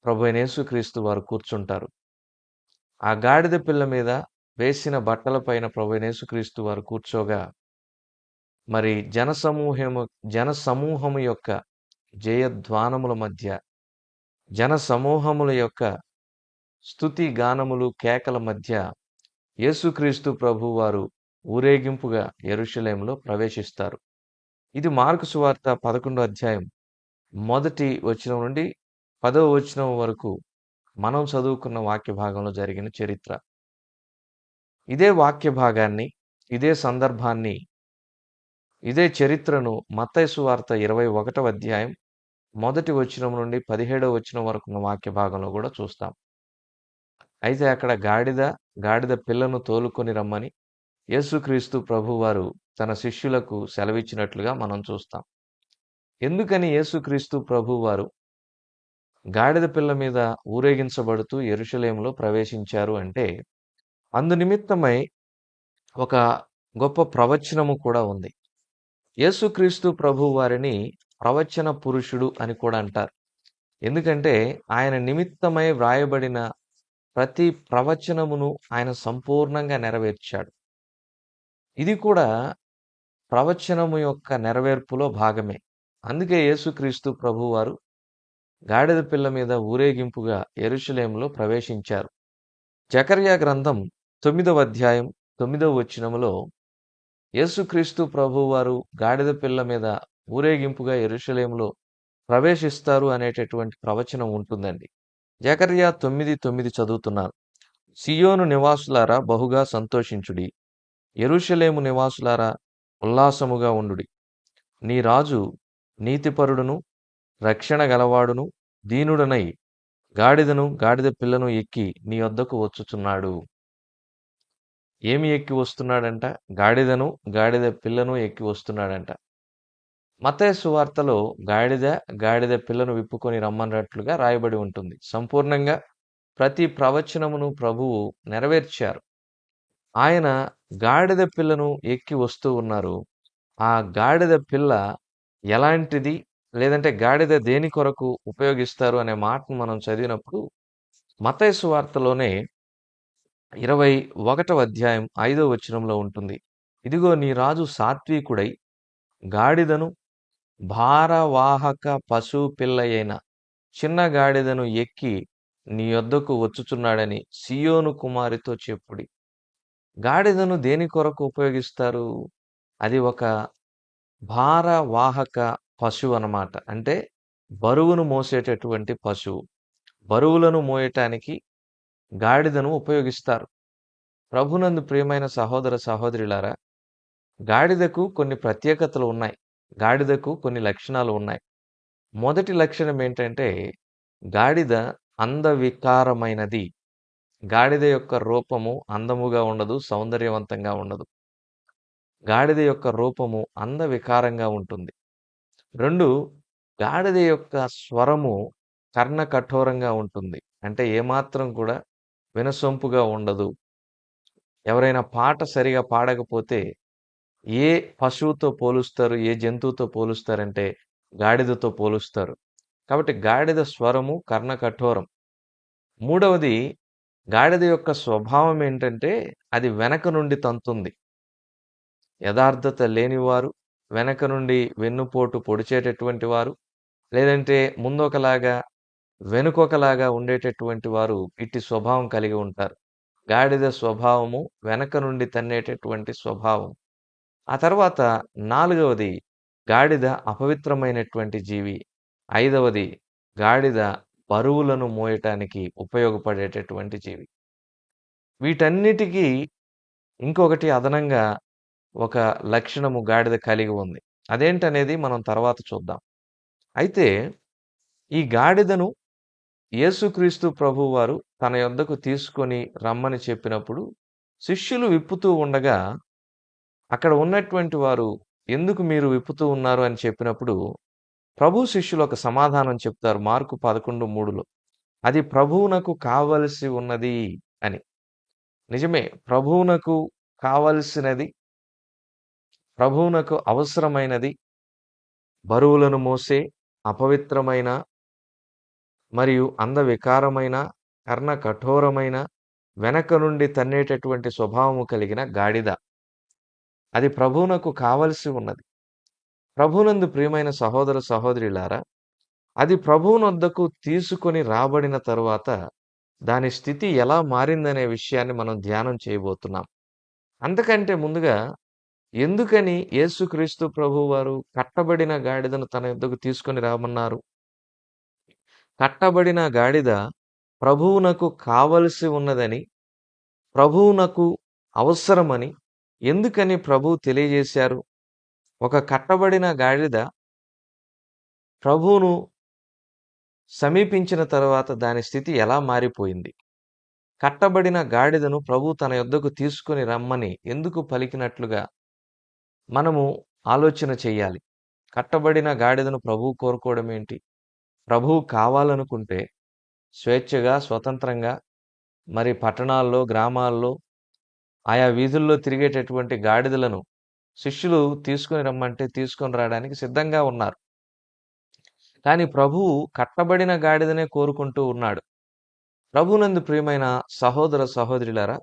ప్రభువైన యేసుక్రీస్తు వారు కూర్చుంటారు. ఆ గాడిద పిల్ల మీద వేసిన బట్టల పైన ప్రభువైన యేసుక్రీస్తు వారు కూర్చోగా మరి జనసమూహము యొక్క జయధ్వానముల మధ్య, జనసమూహముల యొక్క స్తుతి గానములు, కేకల మధ్య యేసుక్రీస్తు ప్రభువారు ఊరేగింపుగా యెరూషలేములో ప్రవేశిస్తారు. ఇది మార్కు సువార్త 11వ అధ్యాయం 1వ వచనం నుండి 10వ వచనం వరకు మనం చదువుకున్న వాక్య భాగంలో జరిగిన చరిత్ర. ఇదే వాక్య భాగాన్ని, ఇదే సందర్భాన్ని, ఇదే చరిత్రను మత్తయి సువార్త 21వ అధ్యాయం 1వ వచనం నుండి 17వ వచనం వరకు ఉన్న వాక్య భాగంలో కూడా చూస్తాం. అయితే అక్కడ గాడిద పిల్లను తోలుకొని రమ్మని యేసుక్రీస్తు ప్రభువారు తన శిష్యులకు సెలవిచ్చినట్లుగా మనం చూస్తాం. ఎందుకని యేసుక్రీస్తు ప్రభువారు గాడిద పిల్ల మీద ఊరేగించబడుతూ యెరూషలేములో ప్రవేశించారు అంటే, అందునిమిత్తమై ఒక గొప్ప ప్రవచనము కూడా ఉంది. యేసుక్రీస్తు ప్రభువారిని ప్రవచన పురుషుడు అని కూడా అంటారు. ఎందుకంటే ఆయన నిమిత్తమై వ్రాయబడిన ప్రతి ప్రవచనమును ఆయన సంపూర్ణంగా నెరవేర్చాడు. ఇది కూడా ప్రవచనము యొక్క నెరవేర్పులో భాగమే. అందుకే యేసుక్రీస్తు ప్రభువారు గాడిద పిల్ల మీద ఊరేగింపుగా యెరూషలేములో ప్రవేశించారు. జకర్యా గ్రంథం 9వ అధ్యాయం 9వ వచనములో యేసుక్రీస్తు ప్రభువారు గాడిద పిల్ల మీద ఊరేగింపుగా యెరూషలేములో ప్రవేశిస్తారు అనేటటువంటి ప్రవచనం ఉంటుందండి. జకర్యా 9:9 చదువుతున్నాను. సియోను నివాసులారా బహుగా సంతోషించుడి, యెరూషలేము నివాసులారా ఉల్లాసముగా ఉండుడి. నీ రాజు నీతిపరుడును రక్షణ గలవాడును దీనుడనై గాడిదను గాడిద పిల్లను ఎక్కి నీ వద్దకు వచ్చుచున్నాడు. ఏమి ఎక్కి వస్తున్నాడంట? గాడిదను గాడిద పిల్లను ఎక్కి వస్తున్నాడంట. మత్తయి సువార్తలో గాడిద పిల్లను విప్పుకొని రమ్మన్నట్లుగా రాయబడి ఉంటుంది. సంపూర్ణంగా ప్రతి ప్రవచనమును ప్రభువు నెరవేర్చారు. ఆయన గాడిద పిల్లను ఎక్కి వస్తూ ఉన్నారు. ఆ గాడిద పిల్ల ఎలాంటిది, లేదంటే గాడిద దేని కొరకు ఉపయోగిస్తారు అనే మాటను మనం చదివినప్పుడు మత్తయి సువార్తలోనే 21వ అధ్యాయం 5వ వచనంలో ఉంటుంది. ఇదిగో నీ రాజు సాత్వికుడై గాడిదను భారవాహక పశు పిల్లయైన చిన్న గాడిదను ఎక్కి నీ యొద్దకు వచ్చుచున్నాడని సియోను కుమారితో చెప్పుడి. గాడిదను దేని కొరకు ఉపయోగిస్తారు? అది ఒక భారవాహక పశువు అన్నమాట. అంటే బరువును మోసేటటువంటి పశువు. బరువులను మోయటానికి గాడిదను ఉపయోగిస్తారు. ప్రభునందు ప్రియమైన సహోదర సహోదరులారా, గాడిదకు కొన్ని ప్రత్యేకతలు ఉన్నాయి. గాడిదకు కొన్ని లక్షణాలు ఉన్నాయి. మొదటి లక్షణం ఏంటంటే, గాడిద అందవికారమైనది. గాడిద యొక్క రూపము అందముగా ఉండదు, సౌందర్యవంతంగా ఉండదు. గాడిద యొక్క రూపము అందవికారంగా ఉంటుంది. 2, గాడిద యొక్క స్వరము కర్ణ కఠోరంగా ఉంటుంది. అంటే ఏమాత్రం కూడా వినసొంపుగా ఉండదు. ఎవరైనా పాట సరిగా పాడకపోతే ఏ పశువుతో పోలుస్తారు, ఏ జంతువుతో పోలుస్తారంటే గాడిదతో పోలుస్తారు. కాబట్టి గాడిద స్వరము కర్ణ కఠోరం. 3వది, గాడిద యొక్క స్వభావం ఏంటంటే అది వెనక నుండి తంతుంది. యథార్థత లేనివారు, వెనక నుండి వెన్నుపోటు పొడిచేటటువంటి వారు, లేదంటే ముందొకలాగా వెనుకొకలాగా ఉండేటటువంటి వారు ఇట్టి స్వభావం కలిగి ఉంటారు. గాడిద స్వభావము వెనక నుండి తన్నేటటువంటి స్వభావం. ఆ తర్వాత 4వది, గాడిద అపవిత్రమైనటువంటి జీవి. 5వది, గాడిద బరువులను మోయటానికి ఉపయోగపడేటటువంటి జీవి. వీటన్నిటికీ ఇంకొకటి అదనంగా ఒక లక్షణము గాడిద కలిగి ఉంది. అదేంటనేది మనం తర్వాత చూద్దాం. అయితే ఈ గాడిదను యేసుక్రీస్తు ప్రభువారు తన యొద్దకు తీసుకొని రమ్మని చెప్పినప్పుడు శిష్యులు విప్పుతూ ఉండగా అక్కడ ఉన్నటువంటి వారు ఎందుకు మీరు విప్పుతూ ఉన్నారు అని చెప్పినప్పుడు ప్రభు శిష్యులు ఒక సమాధానం చెప్తారు. మార్కు 11:3లో అది ప్రభువునకు కావలసి ఉన్నది అని. నిజమే, ప్రభువునకు కావలసినది, ప్రభువునకు అవసరమైనది బరువులను మోసే అపవిత్రమైన మరియు అందవికారమైన కర్ణ కఠోరమైన వెనక నుండి తన్నేటటువంటి స్వభావము కలిగిన గాడిద. అది ప్రభువునకు కావలసి ఉన్నది. ప్రభువునందు ప్రియమైన సహోదర సహోదరులారా, అది ప్రభువునొద్దకు తీసుకొని రాబడిన తరువాత దాని స్థితి ఎలా మారిందనే విషయాన్ని మనం ధ్యానం చేయబోతున్నాం. అంతకంటే ముందుగా ఎందుకని యేసుక్రీస్తు ప్రభువారు కట్టబడిన గాడిదను తన యొద్దకు తీసుకొని రామన్నారు? కట్టబడిన గాడిద ప్రభువునకు కావలసి ఉన్నదని, ప్రభువునకు అవసరమని ఎందుకని ప్రభువు తెలియజేశారు? ఒక కట్టబడిన గాడిద ప్రభువును సమీపించిన తర్వాత దాని స్థితి ఎలా మారిపోయింది? కట్టబడిన గాడిదను ప్రభువు తన యొద్దకు తీసుకొని రమ్మని ఎందుకు పలికినట్లుగా మనము ఆలోచన చెయ్యాలి. కట్టబడిన గాడిదను ప్రభువు కోరుకోవడం ఏంటి? ప్రభువు కావాలనుకుంటే స్వేచ్ఛగా, స్వతంత్రంగా మరి పట్టణాల్లో, గ్రామాల్లో, ఆయా వీధుల్లో తిరిగేటటువంటి గాడిదలను శిష్యులు తీసుకొని రమ్మంటే తీసుకొని రావడానికి సిద్ధంగా ఉన్నారు. కానీ ప్రభువు కట్టబడిన గాడిదనే కోరుకుంటూ ఉన్నాడు. ప్రభునందు ప్రియమైన సహోదర సహోదరులారా,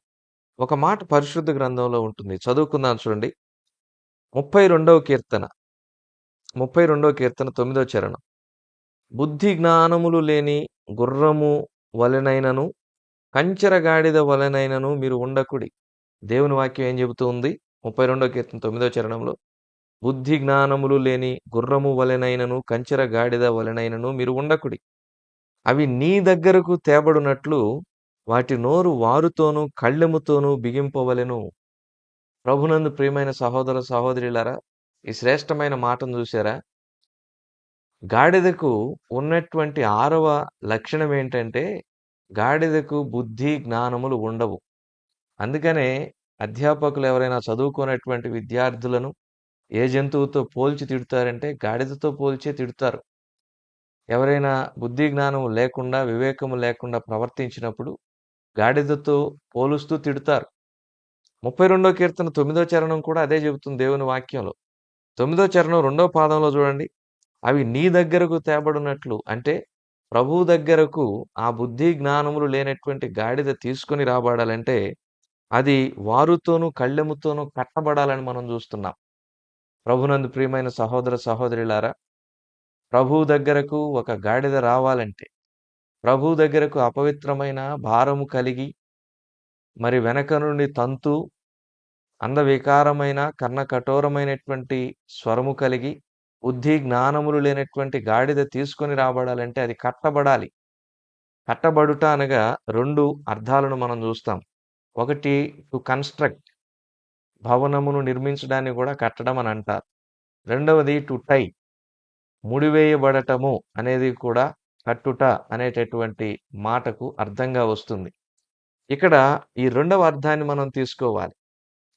ఒక మాట పరిశుద్ధ గ్రంథంలో ఉంటుంది. చదువుకుందాం చూడండి. 32వ కీర్తన 32వ కీర్తన 9వ చరణం. బుద్ధి జ్ఞానములు లేని గుర్రము వలెనైనను కంచెర గాడిద వలెనైనను మీరు ఉండకుడి. దేవుని వాక్యం ఏం చెబుతూ ఉంది? 32వ కీర్తన 9వ చరణంలో, బుద్ధి జ్ఞానములు లేని గుర్రము వలెనైనను కంచెర గాడిద వలెనైనను మీరు ఉండకుడి. అవి నీ దగ్గరకు తేబడునట్లు వాటి నోరు వారుతోనూ కళ్ళెముతోనూ బిగింపవలెను. ప్రభునందు ప్రియమైన సహోదర సహోదరులారా, ఈ శ్రేష్టమైన మాటను చూసారా? గాడిదకు ఉన్నటువంటి 6వ లక్షణం ఏంటంటే, గాడిదకు బుద్ధి జ్ఞానములు ఉండవు. అందుకనే అధ్యాపకులు ఎవరైనా చదువుకున్నటువంటి విద్యార్థులను ఏ జంతువుతో పోల్చి తిడతారంటే గాడిదతో పోల్చే తిడతారు. ఎవరైనా బుద్ధి జ్ఞానం లేకుండా, వివేకము లేకుండా ప్రవర్తించినప్పుడు గాడిదతో పోలుస్తూ తిడతారు. 32వ కీర్తన 9వ చరణం కూడా అదే చెబుతుంది దేవుని వాక్యంలో. 9వ చరణం 2వ పాదంలో చూడండి. అవి నీ దగ్గరకు తేబడినట్లు, అంటే ప్రభువు దగ్గరకు ఆ బుద్ధి జ్ఞానములు లేనటువంటి గాడిద తీసుకొని రాబడాలంటే అది వారుతోనూ కళ్ళెముతోనూ కట్టబడాలని మనం చూస్తున్నాం. ప్రభునందు ప్రియమైన సహోదర సహోదరులారా, ప్రభువు దగ్గరకు ఒక గాడిద రావాలంటే, ప్రభువు దగ్గరకు అపవిత్రమైన భారము కలిగి మరి వెనక నుండి తంతు అందవికారమైన కర్ణ కఠోరమైనటువంటి స్వరము కలిగి బుద్ధి జ్ఞానములు లేనటువంటి గాడిద తీసుకొని రాబడాలంటే అది కట్టబడాలి. కట్టబడుట అనగా 2 అర్థాలను మనం చూస్తాం. ఒకటి, టు కన్స్ట్రక్ట్, భవనమును నిర్మించడాన్ని కూడా కట్టడం అని అంటారు. రెండవది టు టై, ముడివేయబడటము అనేది కూడా కట్టుట అనేటటువంటి మాటకు అర్థంగా వస్తుంది. ఇక్కడ ఈ 2వ అర్థాన్ని మనం తీసుకోవాలి.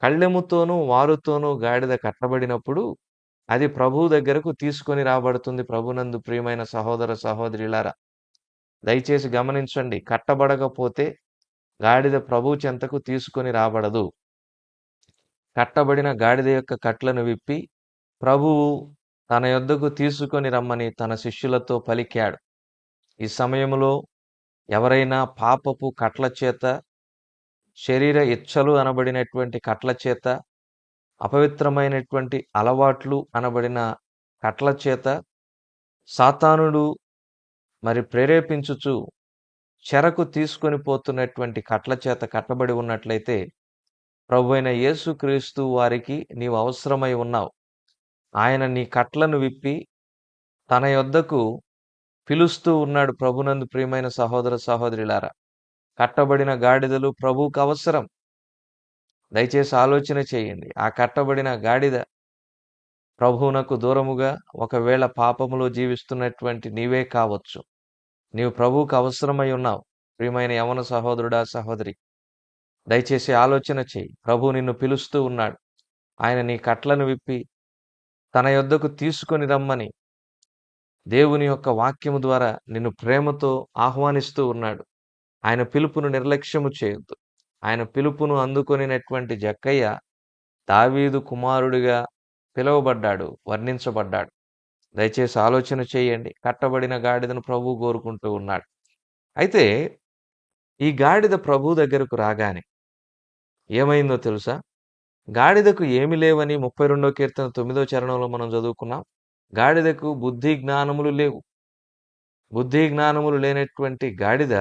కళ్ళెముతోనూ వారుతోనూ గాడిద కట్టబడినప్పుడు అది ప్రభువు దగ్గరకు తీసుకొని రాబడుతుంది. ప్రభునందు ప్రియమైన సహోదర సహోదరులారా, దయచేసి గమనించండి. కట్టబడకపోతే గాడిద ప్రభువు చెంతకు తీసుకొని రాబడదు. కట్టబడిన గాడిద యొక్క కట్లను విప్పి ప్రభువు తన యొద్దకు తీసుకొని రమ్మని తన శిష్యులతో పలికాడు. ఈ సమయంలో ఎవరైనా పాపపు కట్ల చేత, శరీర ఇచ్చలు అనబడినటువంటి కట్ల చేత, అపవిత్రమైనటువంటి అలవాట్లు అనబడిన కట్ల చేత సాతానుడు మరి ప్రేరేపించుచు చెరకు తీసుకొని పోతున్నటువంటి కట్ల చేత కట్టబడి ఉన్నట్లయితే ప్రభువైన యేసుక్రీస్తు వారికి నీవు అవసరమై ఉన్నావు. ఆయన నీ కట్లను విప్పి తన యొద్దకు పిలుస్తూ ఉన్నాడు. ప్రభునందు ప్రియమైన సహోదర సహోదరులారా, కట్టబడిన గాడిదలు ప్రభువుకు అవసరం. దయచేసి ఆలోచన చేయండి. ఆ కట్టబడిన గాడిద ప్రభువునకు దూరముగా ఒకవేళ పాపములో జీవిస్తున్నటువంటి నీవే కావచ్చు. నీవు ప్రభువుకు అవసరమై ఉన్నావు. ప్రియమైన యవన సహోదరుడా సహోదరి, దయచేసి ఆలోచన చేయి. ప్రభువు నిన్ను పిలుస్తూ ఉన్నాడు. ఆయన నీ కట్లను విప్పి తన యొద్దకు తీసుకొని రమ్మని దేవుని యొక్క వాక్యము ద్వారా నిన్ను ప్రేమతో ఆహ్వానిస్తూ ఉన్నాడు. ఆయన పిలుపును నిర్లక్ష్యము చేయొద్దు. ఆయన పిలుపును అందుకొనినటువంటి జక్కయ్య దావీదు కుమారుడిగా పిలువబడ్డాడు, వర్ణించబడ్డాడు. దయచేసి ఆలోచన చేయండి. కట్టబడిన గాడిదను ప్రభువు కోరుకుంటూ ఉన్నాడు. అయితే ఈ గాడిద ప్రభువు దగ్గరకు రాగానే ఏమైందో తెలుసా? గాడిదకు ఏమి లేవని 32వ కీర్తన 9వ చరణంలో మనం చదువుకున్నాం. గాడిదకు బుద్ధి జ్ఞానములు లేవు. బుద్ధి జ్ఞానములు లేనటువంటి గాడిద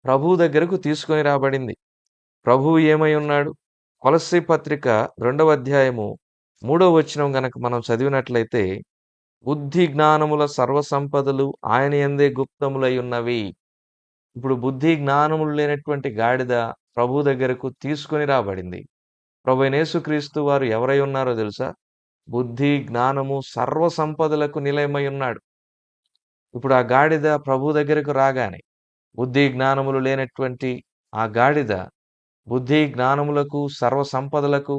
ప్రభువు దగ్గరకు తీసుకొని రాబడింది. ప్రభువు ఏమై ఉన్నాడు? కొలస్సీ పత్రిక 2వ అధ్యాయము 3వ వచనం గనక మనం చదివినట్లయితే, బుద్ధి జ్ఞానముల సర్వసంపదలు ఆయన యందే గుప్తములై ఉన్నవి. ఇప్పుడు బుద్ధి జ్ఞానములు లేనటువంటి గాడిద ప్రభు దగ్గరకు తీసుకొని రాబడింది. ప్రభువైన యేసుక్రీస్తు వారు ఎవరై ఉన్నారో తెలుసా? బుద్ధి జ్ఞానము సర్వ సంపదలకు నిలయమై ఉన్నాడు. ఇప్పుడు ఆ గాడిద ప్రభు దగ్గరకు రాగానే బుద్ధి జ్ఞానములు లేనటువంటి ఆ గాడిద బుద్ధి జ్ఞానములకు సర్వ సంపదలకు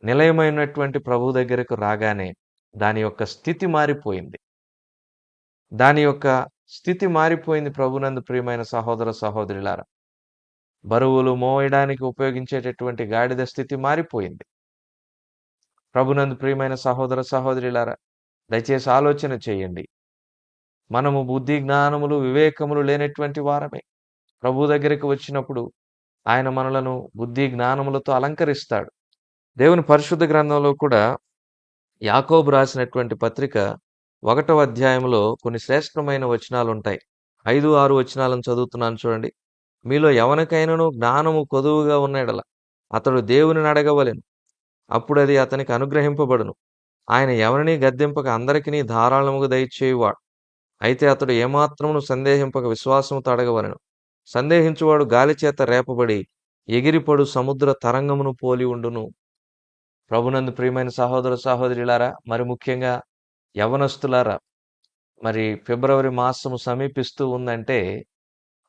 నిలయమైనటువంటి ప్రభు దగ్గరకు రాగానే దాని యొక్క స్థితి మారిపోయింది. దాని యొక్క స్థితి మారిపోయింది. ప్రభునందు ప్రియమైన సహోదర సహోదరులారా, బరువులు మోయడానికి ఉపయోగించేటటువంటి గాడిద స్థితి మారిపోయింది. ప్రభునందు ప్రియమైన సహోదర సహోదరులారా, దయచేసి ఆలోచన చేయండి. మనము బుద్ధి జ్ఞానములు వివేకములు లేనటువంటి వారమే. ప్రభు దగ్గరికి వచ్చినప్పుడు ఆయన మనలను బుద్ధి జ్ఞానములతో అలంకరిస్తాడు. దేవుని పరిశుద్ధ గ్రంథంలో కూడా యాకోబు రాసినటువంటి పత్రిక 1వ అధ్యాయంలో కొన్ని శ్రేష్టమైన వచనాలుంటాయి. 5, 6 వచనాలను చదువుతున్నాను చూడండి. మీలో ఎవనికైనను జ్ఞానము కొదువుగా ఉన్న యెడల అతడు దేవునిని అడగవలెను. అప్పుడది అతనికి అనుగ్రహింపబడును. ఆయన ఎవరినీ గద్దింపక అందరికినీ ధారాళముగా దయచేయువాడు. అయితే అతడు ఏమాత్రమును సందేహింపక విశ్వాసముతో అడగవలెను. సందేహించువాడు గాలిచేత రేపబడి ఎగిరిపడు సముద్ర తరంగమును పోలి ఉండును. ప్రభునందు ప్రియమైన సహోదర సహోదరులారా, మరి ముఖ్యంగా యవ్వనస్తులారా, మరి ఫిబ్రవరి మాసము సమీపిస్తూ ఉందంటే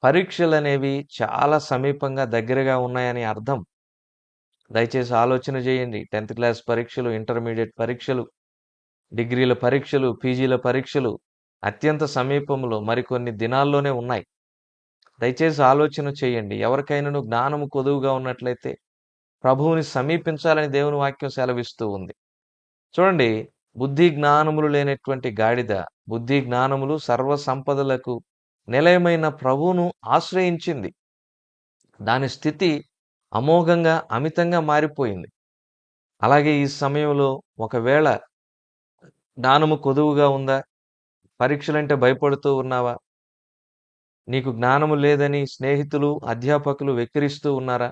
పరీక్షలనేవి చాలా సమీపంగా దగ్గరగా ఉన్నాయని అర్థం. దయచేసి ఆలోచన చేయండి. 10th క్లాస్ పరీక్షలు, ఇంటర్మీడియట్ పరీక్షలు, డిగ్రీల పరీక్షలు, పీజీల పరీక్షలు అత్యంత సమీపంలో మరికొన్ని దినాల్లోనే ఉన్నాయి. దయచేసి ఆలోచన చేయండి. ఎవరికైనాను జ్ఞానము కొదువుగా ఉన్నట్లయితే ప్రభువుని సమీపించాలని దేవుని వాక్యం సెలవిస్తూ ఉంది. చూడండి, బుద్ధి జ్ఞానములు లేనటువంటి గాడిద, బుద్ధి జ్ఞానములు సర్వ సంపదలకు నిలయమైన ప్రభువును ఆశ్రయించింది. దాని స్థితి అమోఘంగా, అమితంగా మారిపోయింది. అలాగే ఈ సమయంలో ఒకవేళ జ్ఞానము కొదువుగా ఉందా? పరీక్షలంటే భయపడుతూ ఉన్నావా? నీకు జ్ఞానము లేదని స్నేహితులు, అధ్యాపకులు వెక్కిరిస్తూ ఉన్నారా?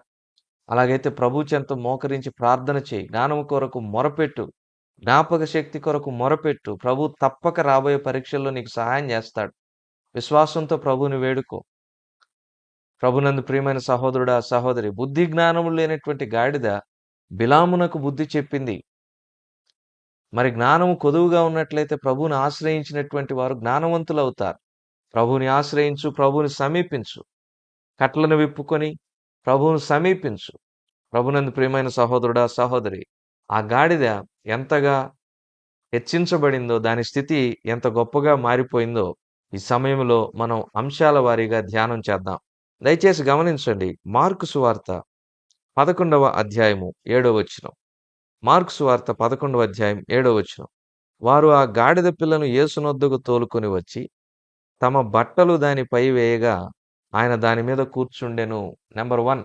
అలాగైతే ప్రభు చెంత మోకరించి ప్రార్థన చేయి. జ్ఞానము కొరకు మొరపెట్టు. జ్ఞాపక శక్తి కొరకు మొరపెట్టు. ప్రభు తప్పక రాబోయే పరీక్షల్లో నీకు సహాయం చేస్తాడు. విశ్వాసంతో ప్రభువుని వేడుకో. ప్రభునందు ప్రియమైన సహోదరుడా, సహోదరి, బుద్ధి జ్ఞానము లేనటువంటి గాడిద బిలామునకు బుద్ధి చెప్పింది. మరి జ్ఞానము కొదువుగా ఉన్నట్లయితే ప్రభువుని ఆశ్రయించినటువంటి వారు జ్ఞానవంతులు అవుతారు. ప్రభువుని ఆశ్రయించు, ప్రభువుని సమీపించు. కట్లను విప్పుకొని ప్రభువుని సమీపించు. ప్రభునందు ప్రియమైన సహోదరుడా, సహోదరి, ఆ గాడిద ఎంతగా హెచ్చించబడిందో, దాని స్థితి ఎంత గొప్పగా మారిపోయిందో ఈ సమయంలో మనం అంశాల వారీగా ధ్యానం చేద్దాం. దయచేసి గమనించండి. మార్కు సువార్త 11వ అధ్యాయము 7వ వచనం. మార్కు సువార్త 11వ అధ్యాయం 7వ వచనం. వారు ఆ గాడిద పిల్లను యేసునొద్దకు తోలుకొని వచ్చి తమ బట్టలు దానిపై వేయగా ఆయన దాని మీద కూర్చుండెను. నెంబర్ 1,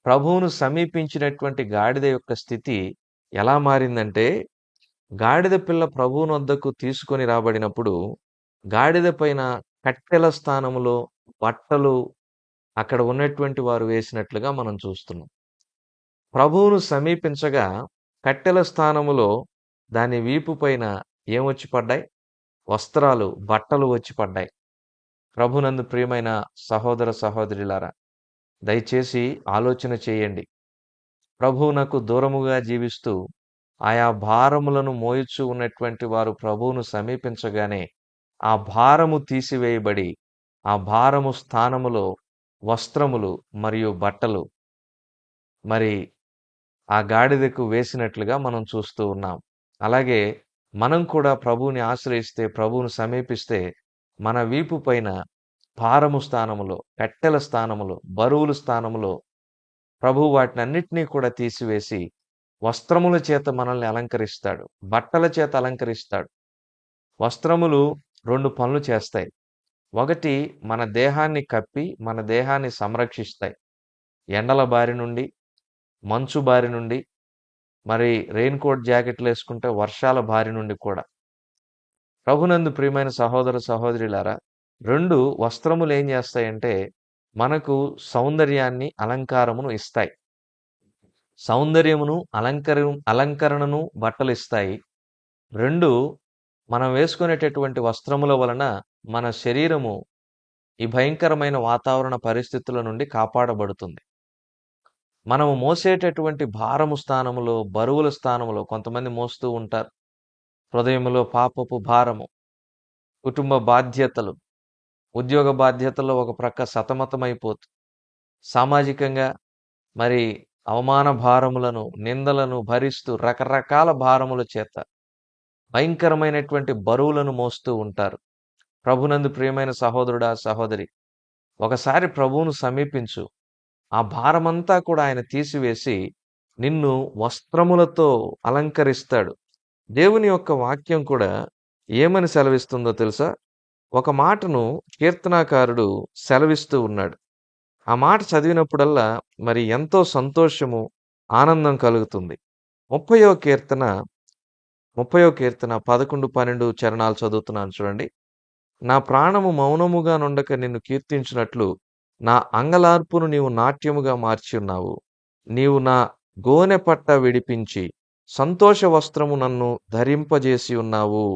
ప్రభువును సమీపించినటువంటి గాడిద యొక్క స్థితి ఎలా మారిందంటే, గాడిద పిల్ల ప్రభువునొద్దకు తీసుకొని రాబడినప్పుడు గాడిద పైన కట్టెల స్థానములో బట్టలు అక్కడ ఉన్నటువంటి వారు వేసినట్లుగా మనం చూస్తున్నాం. ప్రభువును సమీపించగా కట్టెల స్థానములో దాని వీపు పైన ఏమొచ్చి పడ్డాయి? వస్త్రాలు, బట్టలు వచ్చి పడ్డాయి. ప్రభునందు ప్రియమైన సహోదర సహోదరులారా, దయచేసి ఆలోచన చేయండి. ప్రభువునకు దూరముగా జీవిస్తూ ఆయా భారములను మోయుచు ఉన్నటువంటి వారు ప్రభువును సమీపించగానే ఆ భారము తీసివేయబడి ఆ భారము స్థానములో వస్త్రములు మరియు బట్టలు మరి ఆ గాడిదకు వేసినట్లుగా మనం చూస్తూ ఉన్నాం. అలాగే మనం కూడా ప్రభువుని ఆశ్రయిస్తే, ప్రభువును సమీపిస్తే మన వీపు పైన భారము స్థానములో, కట్టెల స్థానములో, బరువుల స్థానములో ప్రభువు వాటినన్నిటినీ కూడా తీసివేసి వస్త్రముల చేత మనల్ని అలంకరిస్తాడు, బట్టల చేత అలంకరిస్తాడు. వస్త్రములు 2 పనులు చేస్తాయి. ఒకటి, మన దేహాన్ని కప్పి మన దేహాన్ని సంరక్షిస్తాయి. ఎండల బారి నుండి, మంచు బారి నుండి, మరి రెయిన్ కోట్ జాకెట్లు వేసుకుంటే వర్షాల బారి నుండి కూడా. ప్రభునందు ప్రియమైన సహోదర సహోదరులారా, 2 వస్త్రములు ఏం చేస్తాయంటే మనకు సౌందర్యాన్ని, అలంకారమును ఇస్తాయి. సౌందర్యమును, అలంకరణను బట్టలు ఇస్తాయి. 2, మనం వేసుకునేటటువంటి వస్త్రముల వలన మన శరీరము ఈ భయంకరమైన వాతావరణ పరిస్థితుల నుండి కాపాడబడుతుంది. మనము మోసేటటువంటి భారము స్థానములో, బరువుల స్థానములో కొంతమంది మోస్తూ ఉంటారు. హృదయములో పాపపు భారము, కుటుంబ బాధ్యతలు, ఉద్యోగ బాధ్యతల్లో ఒక ప్రక్క సతమతమైపోతూ, సామాజికంగా మరి అవమాన భారములను, నిందలను భరిస్తూ రకరకాల భారముల చేత భయంకరమైనటువంటి బరువులను మోస్తూ ఉంటారు. ప్రభునందు ప్రియమైన సహోదరుడా, సహోదరి, ఒకసారి ప్రభువును సమీపించు. ఆ భారమంతా కూడా ఆయన తీసివేసి నిన్ను వస్త్రములతో అలంకరిస్తాడు. దేవుని యొక్క వాక్యం కూడా ఏమని సెలవిస్తుందో తెలుసా? ఒక మాటను కీర్తనాకారుడు సెలవిస్తూ ఉన్నాడు. ఆ మాట చదివినప్పుడల్లా మరి ఎంతో సంతోషము, ఆనందం కలుగుతుంది. 30వ కీర్తన 30వ కీర్తన 11, 12 చరణాలు చదువుతున్నాను చూడండి. నా ప్రాణము మౌనముగా నుండక నిన్ను కీర్తించినట్లు నా అంగలార్పును నీవు నాట్యముగా మార్చి ఉన్నావు. నీవు నా గోనె పట్ట విడిపించి సంతోష వస్త్రము నన్ను ధరింపజేసి ఉన్నావు.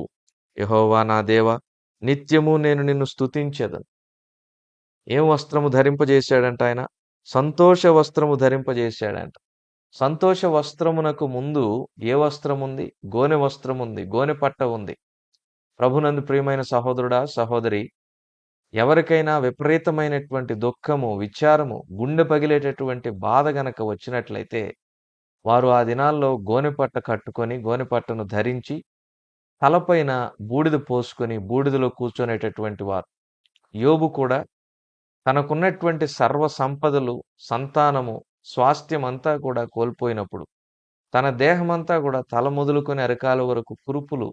యెహోవా నా దేవా, నిత్యము నేను నిన్ను స్తుతించెదను. ఏం వస్త్రము ధరింపజేశాడంట ఆయన? సంతోష వస్త్రము ధరింపజేశాడంట. సంతోష వస్త్రమునకు ముందు ఏ వస్త్రం ఉంది? గోనె వస్త్రం ఉంది, గోనె పట్ట ఉంది. ప్రభునందు ప్రియమైన సహోదరుడా, సహోదరి, ఎవరికైనా విపరీతమైనటువంటి దుఃఖము, విచారము, గుండె పగిలేటటువంటి బాధ గనక వచ్చినట్లయితే వారు ఆ దినాల్లో గోనెపట్ట కట్టుకొని, గోనెపట్టను ధరించి, తలపైన బూడిద పోసుకొని, బూడిదలో కూర్చొనేటటువంటి వారు. యోబు కూడా తనకున్నటువంటి సర్వ సంపదలు, సంతానము, స్వాస్థ్యమంతా కూడా కోల్పోయినప్పుడు, తన దేహమంతా కూడా తల మొదలుకొని అరికాల వరకు కురుపులు,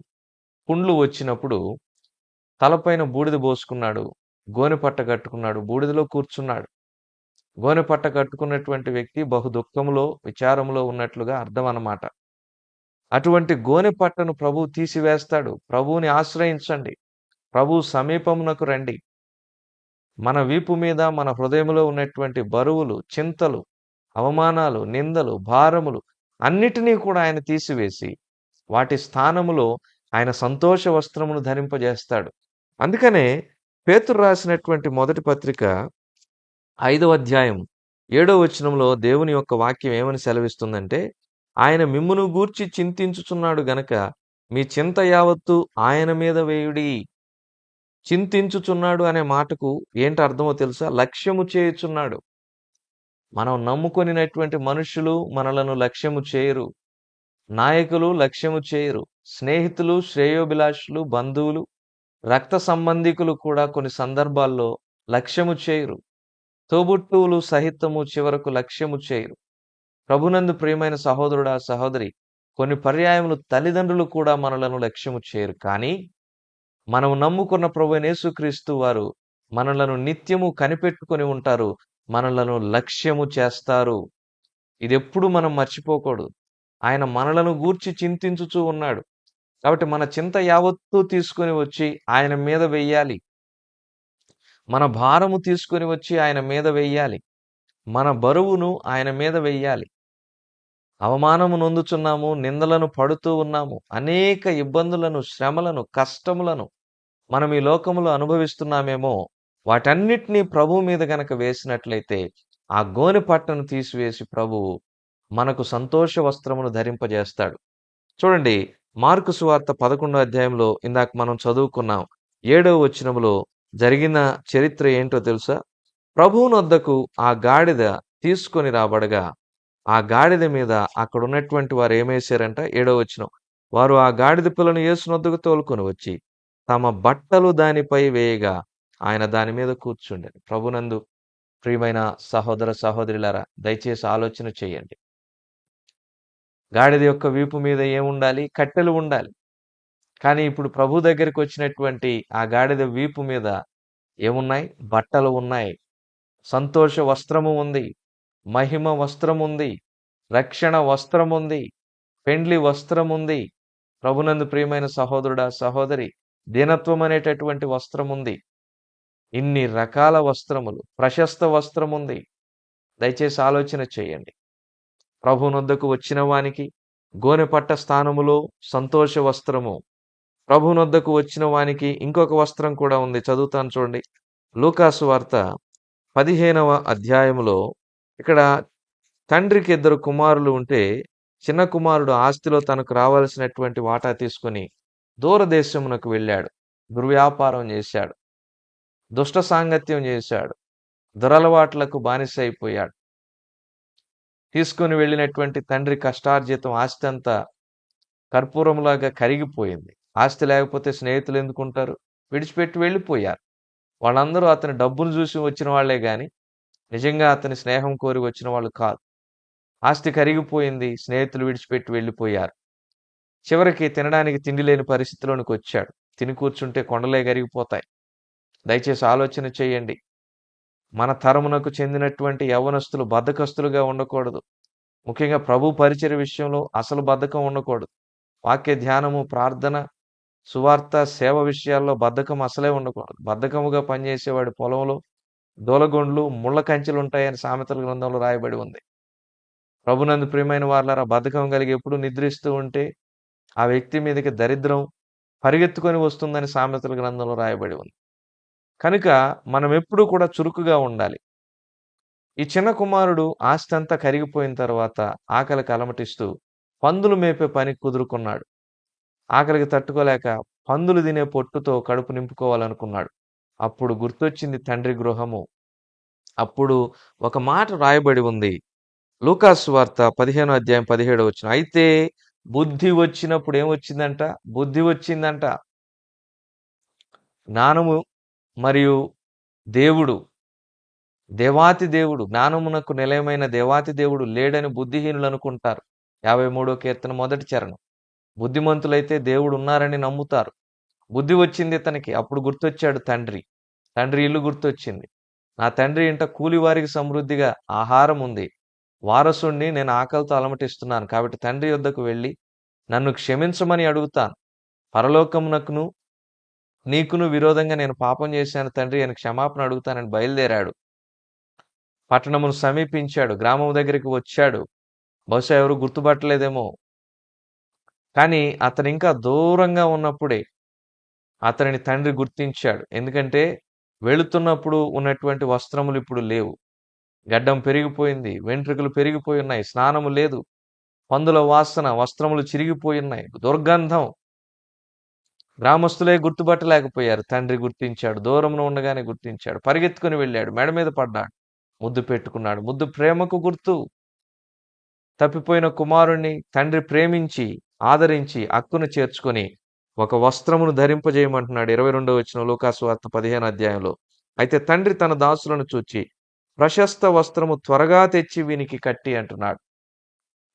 పుండ్లు వచ్చినప్పుడు తలపైన బూడిద పోసుకున్నాడు, గోనెపట్ట కట్టుకున్నాడు, బూడిదలో కూర్చున్నాడు. గోనెపట్ట కట్టుకున్నటువంటి వ్యక్తి బహు దుఃఖములో, విచారములో ఉన్నట్లుగా అర్థం అన్నమాట. అటువంటి గోనెపట్టను ప్రభువు తీసివేస్తాడు. ప్రభువుని ఆశ్రయించండి. ప్రభువు సమీపమునకు రండి. మన వీపు మీద, మన హృదయములో ఉన్నటువంటి బరువులు, చింతలు, అవమానాలు, నిందలు, భారములు అన్నిటినీ కూడా ఆయన తీసివేసి, వాటి స్థానములో ఆయన సంతోష వస్త్రమును ధరింపజేస్తాడు. అందుకనే పేతురు రాసినటువంటి మొదటి పత్రిక 5వ అధ్యాయం 7వ వచనంలో దేవుని యొక్క వాక్యం ఏమని సెలవిస్తుందంటే, ఆయన మిమ్మును గూర్చి చింతించుచున్నాడు గనక మీ చింత యావత్తు ఆయన మీద వేయుడి. చింతించుచున్నాడు అనే మాటకు ఏంటి అర్థమో తెలుసా? లక్ష్యము చేయుచున్నాడు. మనం నమ్ముకొనినటువంటి మనుషులు మనలను లక్ష్యము చేయరు. నాయకులు లక్ష్యము చేయరు. స్నేహితులు, శ్రేయోభిలాషులు, బంధువులు, రక్త సంబంధికులు కూడా కొన్ని సందర్భాల్లో లక్ష్యము చేయరు. తోబుట్టువులు సహితము చివరకు లక్ష్యము చేయరు. ప్రభునందు ప్రియమైన సహోదరుడా, సహోదరి, కొన్ని పర్యాయములు తల్లిదండ్రులు కూడా మనలను లక్ష్యము చేయరు. కానీ మనం నమ్ముకున్న ప్రభువైన యేసుక్రీస్తు వారు మనలను నిత్యము కనిపెట్టుకొని ఉంటారు. మనలను లక్ష్యము చేస్తారు. ఇదెప్పుడు మనం మర్చిపోకూడదు. ఆయన మనలను గూర్చి చింతించుచూ ఉన్నాడు. కాబట్టి మన చింత యావత్తూ తీసుకొని వచ్చి ఆయన మీద వెయ్యాలి. మన భారము తీసుకొని వచ్చి ఆయన మీద వెయ్యాలి. మన బరువును ఆయన మీద వెయ్యాలి. అవమానము నొందుచున్నాము, నిందలను పడుతూ ఉన్నాము, అనేక ఇబ్బందులను, శ్రమలను, కష్టములను మనం ఈ లోకములో అనుభవిస్తున్నామేమో, వాటన్నిటినీ ప్రభువు మీద గనక వేసినట్లయితే ఆ గోనె పట్టను తీసివేసి ప్రభువు మనకు సంతోష వస్త్రమును ధరింపజేస్తాడు. చూడండి, మార్కు సువార్త 11వ అధ్యాయంలో ఇందాక మనం చదువుకున్నాం. 7వ వచనములో జరిగిన చరిత్ర ఏంటో తెలుసా? ప్రభువునొద్దకు ఆ గాడిద తీసుకొని రాబడగా ఆ గాడిద మీద అక్కడ ఉన్నటువంటి వారు ఏమేశారంట? 7వ వచనం, వారు ఆ గాడిద పిల్లను యేసునొద్దకు తోలుకొని వచ్చి తమ బట్టలు దానిపై వేయగా ఆయన దాని మీద కూర్చుండెను. ప్రభునందు ప్రియమైన సహోదర సహోదరులారా, దయచేసి ఆలోచన చేయండి. గాడిద యొక్క వీపు మీద ఏముండాలి? కట్టెలు ఉండాలి. కానీ ఇప్పుడు ప్రభు దగ్గరికి వచ్చినటువంటి ఆ గాడిద వీపు మీద ఏమున్నాయి? బట్టలు ఉన్నాయి. సంతోష వస్త్రము ఉంది, మహిమ వస్త్రం ఉంది, రక్షణ వస్త్రం ఉంది, పెండ్లి వస్త్రం ఉంది. ప్రభునందు ప్రియమైన సహోదరుడా, సహోదరి, దీనత్వం అనేటటువంటి వస్త్రం ఉంది. ఇన్ని రకాల వస్త్రములు, ప్రశస్త వస్త్రం ఉంది. దయచేసి ఆలోచన చేయండి. ప్రభునొద్దకు వచ్చిన వానికి గోనెపట్ట స్థానములో సంతోష వస్త్రము. ప్రభునొద్దకు వచ్చిన వానికి ఇంకొక వస్త్రం కూడా ఉంది. చదువుతాను చూడండి. లూకాసు వార్త 15వ అధ్యాయములో ఇక్కడ తండ్రికి 2 కుమారులు ఉంటే చిన్న కుమారుడు ఆస్తిలో తనకు రావాల్సినటువంటి వాటా తీసుకొని దూరదేశమునకు వెళ్ళాడు. దుర్వ్యాపారం చేశాడు, దుష్ట సాంగత్యం చేశాడు, దురలవాట్లకు బానిస అయిపోయాడు. తీసుకుని వెళ్ళినటువంటి తండ్రి కష్టార్జితం ఆస్తి అంతా కర్పూరంలాగా కరిగిపోయింది. ఆస్తి లేకపోతే స్నేహితులు ఎందుకుంటారు? విడిచిపెట్టి వెళ్ళిపోయారు. వాళ్ళందరూ అతని డబ్బును చూసి వచ్చిన వాళ్లే గాని నిజంగా అతని స్నేహం కోరి వచ్చిన వాళ్ళు కాదు. ఆస్తి కరిగిపోయింది, స్నేహితులు విడిచిపెట్టి వెళ్ళిపోయారు. చివరికి తినడానికి తిండి లేని పరిస్థితిలోనికి వచ్చాడు. తిని కూర్చుంటే కొండలే కరిగిపోతాయి. దయచేసి ఆలోచన చేయండి. మన తరమునకు చెందినటువంటి యవ్వనస్తులు బద్ధకస్తులుగా ఉండకూడదు. ముఖ్యంగా ప్రభు పరిచర్య విషయంలో అసలు బద్ధకం ఉండకూడదు. వాక్య ధ్యానము, ప్రార్థన, సువార్త, సేవ విషయాల్లో బద్ధకం అసలే ఉండకూడదు. బద్ధకముగా పనిచేసేవాడి పొలంలో దూలగొండ్లు, ముళ్ళ కంచెలుంటాయని సామెతల గ్రంథంలో రాయబడి ఉంది. ప్రభునందు ప్రియమైన వారలారా, బద్ధకం కలిగి ఎప్పుడు నిద్రిస్తూ ఉంటే ఆ వ్యక్తి మీదకి దరిద్రం పరిగెత్తుకొని వస్తుందని సామెతల గ్రంథంలో రాయబడి ఉంది. కనుక మనం ఎప్పుడూ కూడా చురుకుగా ఉండాలి. ఈ చిన్న కుమారుడు ఆస్తి అంతా కరిగిపోయిన తర్వాత ఆకలికి అలమటిస్తూ పందులు మేపే పని కుదురుకున్నాడు. ఆకలికి తట్టుకోలేక పందులు తినే పొట్టుతో కడుపు నింపుకోవాలనుకున్నాడు. అప్పుడు గుర్తొచ్చింది తండ్రి గృహము. అప్పుడు ఒక మాట రాయబడి ఉంది. లూకాసు వార్త 15వ అధ్యాయం 17వ వచనం. అయితే బుద్ధి వచ్చినప్పుడు ఏమొచ్చిందంట? బుద్ధి వచ్చిందంట. జ్ఞానము మరియు దేవుడు, దేవాతి దేవుడు, జ్ఞానమునకు నిలయమైన దేవాతి దేవుడు లేడని బుద్ధిహీనులు అనుకుంటారు. 53వ కీర్తన మొదటి చరణం. బుద్ధిమంతులైతే దేవుడు ఉన్నారని నమ్ముతారు. బుద్ధి వచ్చింది ఇతనికి. అప్పుడు గుర్తొచ్చాడు తండ్రి. తండ్రి ఇల్లు గుర్తొచ్చింది. నా తండ్రి ఇంట కూలివారికి సమృద్ధిగా ఆహారం ఉంది. వారసుణ్ణి నేను ఆకలితో అలమటిస్తున్నాను. కాబట్టి తండ్రి యొద్దకు వెళ్ళి నన్ను క్షమించమని అడుగుతాను. పరలోకమునకును నీకును విరోధంగా నేను పాపం చేశాను తండ్రి అని క్షమాపణ అడుగుతానని బయలుదేరాడు. పట్టణమును సమీపించాడు. గ్రామం దగ్గరికి వచ్చాడు. బహుశా ఎవరు గుర్తుపట్టలేదేమో. కానీ అతను ఇంకా దూరంగా ఉన్నప్పుడే అతనిని తండ్రి గుర్తించాడు. ఎందుకంటే వెళుతున్నప్పుడు ఉన్నటువంటి వస్త్రములు ఇప్పుడు లేవు. గడ్డం పెరిగిపోయింది, వెంట్రుకలు పెరిగిపోయి ఉన్నాయి, స్నానము లేదు, పందుల వాసన, వస్త్రములు చిరిగిపోయి ఉన్నాయి, దుర్గంధం. గ్రామస్తులే గుర్తుపట్టలేకపోయారు. తండ్రి గుర్తించాడు. దూరంలో ఉండగానే గుర్తించాడు. పరిగెత్తుకుని వెళ్ళాడు. మెడ మీద పడ్డాడు. ముద్దు పెట్టుకున్నాడు. ముద్దు ప్రేమకు గుర్తు. తప్పిపోయిన కుమారుణ్ణి తండ్రి ప్రేమించి ఆదరించి అక్కును చేర్చుకొని ఒక వస్త్రమును ధరింపజేయమంటున్నాడు. 22వ వచనం లూకాసు వార్త 15వ అధ్యాయంలో. అయితే తండ్రి తన దాసులను చూచి ప్రశస్త వస్త్రము త్వరగా తెచ్చి వీనికి కట్టి అంటున్నాడు.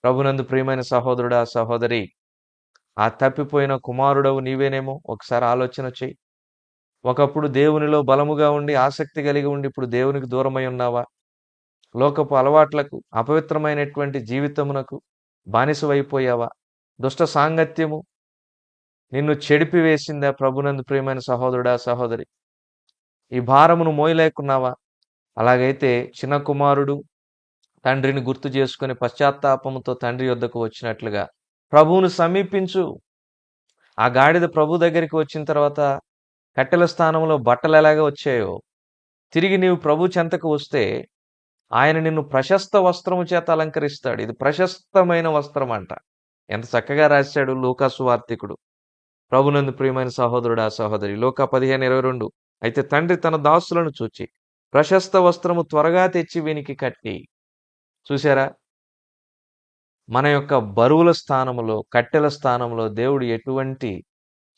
ప్రభునందు ప్రియమైన సహోదరుడా, సహోదరి, ఆ తప్పిపోయిన కుమారుడవు నీవేనేమో. ఒకసారి ఆలోచన చెయ్యి. ఒకప్పుడు దేవునిలో బలముగా ఉండి ఆసక్తి కలిగి ఉండి ఇప్పుడు దేవునికి దూరమై ఉన్నావా? లోకపు అలవాట్లకు, అపవిత్రమైనటువంటి జీవితమునకు బానిసవైపోయావా? దుష్ట సాంగత్యము నిన్ను చెడిపివేసిందా? ప్రభునందు ప్రియమైన సహోదరుడా, సహోదరి, ఈ భారమును మోయలేకున్నావా? అలాగైతే చిన్న కుమారుడు తండ్రిని గుర్తు చేసుకుని పశ్చాత్తాపముతో తండ్రి యొద్దకు వచ్చినట్లుగా ప్రభువును సమీపించు. ఆ గాడిద ప్రభు దగ్గరికి వచ్చిన తర్వాత కట్టెల స్థానంలో బట్టలు ఎలాగా వచ్చాయో తిరిగి నీవు ప్రభు చెంతకు వస్తే ఆయన నిన్ను ప్రశస్త వస్త్రము చేత అలంకరిస్తాడు. ఇది ప్రశస్తమైన వస్త్రం అంట. ఎంత చక్కగా రాశాడు లూకాసు వార్తికుడు. ప్రభునందు ప్రియమైన సహోదరుడా, సహోదరి, లూకా 15:22. అయితే తండ్రి తన దాసులను చూచి ప్రశస్త వస్త్రము త్వరగా తెచ్చి వీనికి కట్టి. చూసారా? మన యొక్క బరువుల స్థానంలో, కట్టెల స్థానంలో దేవుడు ఎటువంటి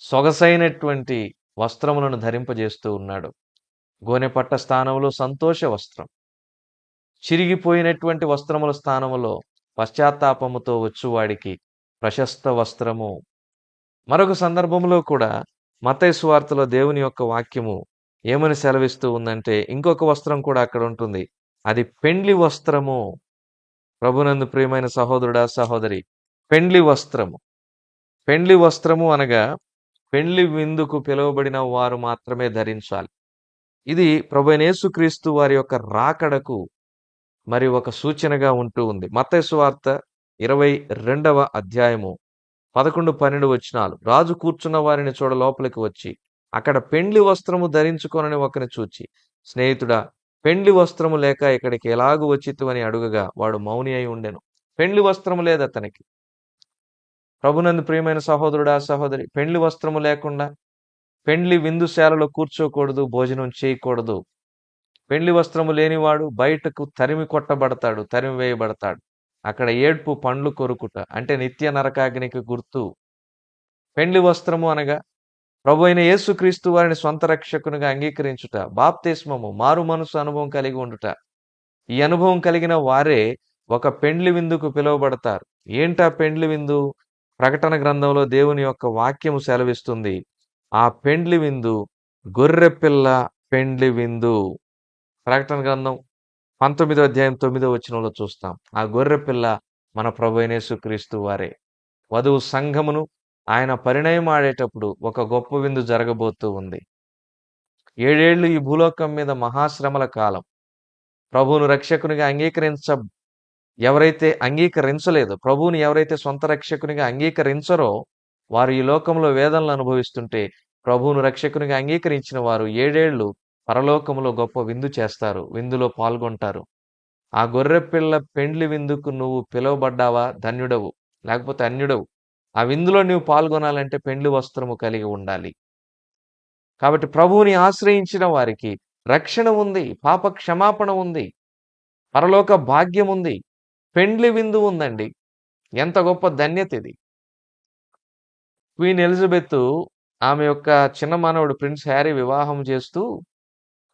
సొగసైనటువంటి వస్త్రములను ధరింపజేస్తూ ఉన్నాడు. గోనెపట్ట స్థానంలో సంతోష వస్త్రం, చిరిగిపోయినటువంటి వస్త్రముల స్థానములో పశ్చాత్తాపముతో వచ్చువాడికి ప్రశస్త వస్త్రము. మరొక సందర్భంలో కూడా మత్తయి సువార్తలో దేవుని యొక్క వాక్యము ఏమని సెలవిస్తూ ఉందంటే ఇంకొక వస్త్రం కూడా అక్కడ ఉంటుంది. అది పెండ్లి వస్త్రము. ప్రభునందు ప్రియమైన సహోదరుడా, సహోదరి, పెండ్లి వస్త్రము. పెండ్లి వస్త్రము అనగా పెండ్లి విందుకు పిలువబడిన వారు మాత్రమే ధరించాలి. ఇది ప్రభువైన యేసుక్రీస్తు వారి యొక్క రాకడకు మరి ఒక సూచనగా ఉంటూ ఉంది. మత్తయి సువార్త 22వ అధ్యాయము 11-12 వచనాలు. రాజు కూర్చున్న వారిని చూడ లోపలికి వచ్చి అక్కడ పెండ్లి వస్త్రము ధరించుకొనని ఒకని చూచి, స్నేహితుడా, పెండ్లి వస్త్రము లేక ఇక్కడికి ఎలాగు వచ్చితివని అడుగగా వాడు మౌని అయి ఉండెను. పెండ్లి వస్త్రము లేదు అతనికి. ప్రభునందు ప్రియమైన సహోదరుడా, సహోదరి, పెండ్లి వస్త్రము లేకుండా పెండ్లి విందుశాలలో కూర్చోకూడదు, భోజనం చేయకూడదు. పెండ్లి వస్త్రము లేనివాడు బయటకు తరిమి కొట్టబడతాడు, తరిమి వేయబడతాడు. అక్కడ ఏడ్పు, పండ్లు కొరుకుట, అంటే నిత్య నరకాగ్నికి గుర్తు. పెండ్లి వస్త్రము అనగా ప్రభువైన యేసుక్రీస్తు వారిని సొంత రక్షకునిగా అంగీకరించుట, బాప్తిస్మము, మారు మనసు అనుభవం కలిగి ఉండుట. ఈ అనుభవం కలిగిన వారే ఒక పెండ్లి విందుకు పిలువబడతారు. ఏంటా పెండ్లి విందు? ప్రకటన గ్రంథంలో దేవుని యొక్క వాక్యము సెలవిస్తుంది. ఆ పెండ్లి విందు గొర్రెపిల్ల పెండ్లి విందు. ప్రకటన గ్రంథం 19వ అధ్యాయం 9వ వచనంలో చూస్తాం. ఆ గొర్రె పిల్ల మన ప్రభువైన యేసుక్రీస్తు వారే. వధువు సంఘమును ఆయన పరిణయమాడేటప్పుడు ఒక గొప్ప విందు జరగబోతూ ఉంది. 7 ఏళ్ళు ఈ భూలోకం మీద మహాశ్రమల కాలం. ప్రభువును రక్షకునిగా ఎవరైతే అంగీకరించలేదో, ప్రభువుని ఎవరైతే సొంత రక్షకునిగా అంగీకరించరో వారు ఈ లోకంలో వేదనలు అనుభవిస్తుంటే, ప్రభువును రక్షకునిగా అంగీకరించిన వారు 7 ఏళ్ళు పరలోకములో గొప్ప విందు చేస్తారు, విందులో పాల్గొంటారు. ఆ గొర్రెపిల్ల పెండ్లి విందుకు నువ్వు పిలువబడ్డావా? ధన్యుడవు, లేకపోతే అన్యుడవు. ఆ విందులో నువ్వు పాల్గొనాలంటే పెండ్లి వస్త్రము కలిగి ఉండాలి. కాబట్టి ప్రభువుని ఆశ్రయించిన వారికి రక్షణ ఉంది, పాప క్షమాపణ ఉంది, పరలోక భాగ్యం ఉంది, పెండ్లి విందు ఉందండి. ఎంత గొప్ప ధన్యత ఇది. క్వీన్ ఎలిజబెత్ ఆమె యొక్క చిన్న మనవడు ప్రిన్స్ హ్యారీ వివాహం చేస్తూ,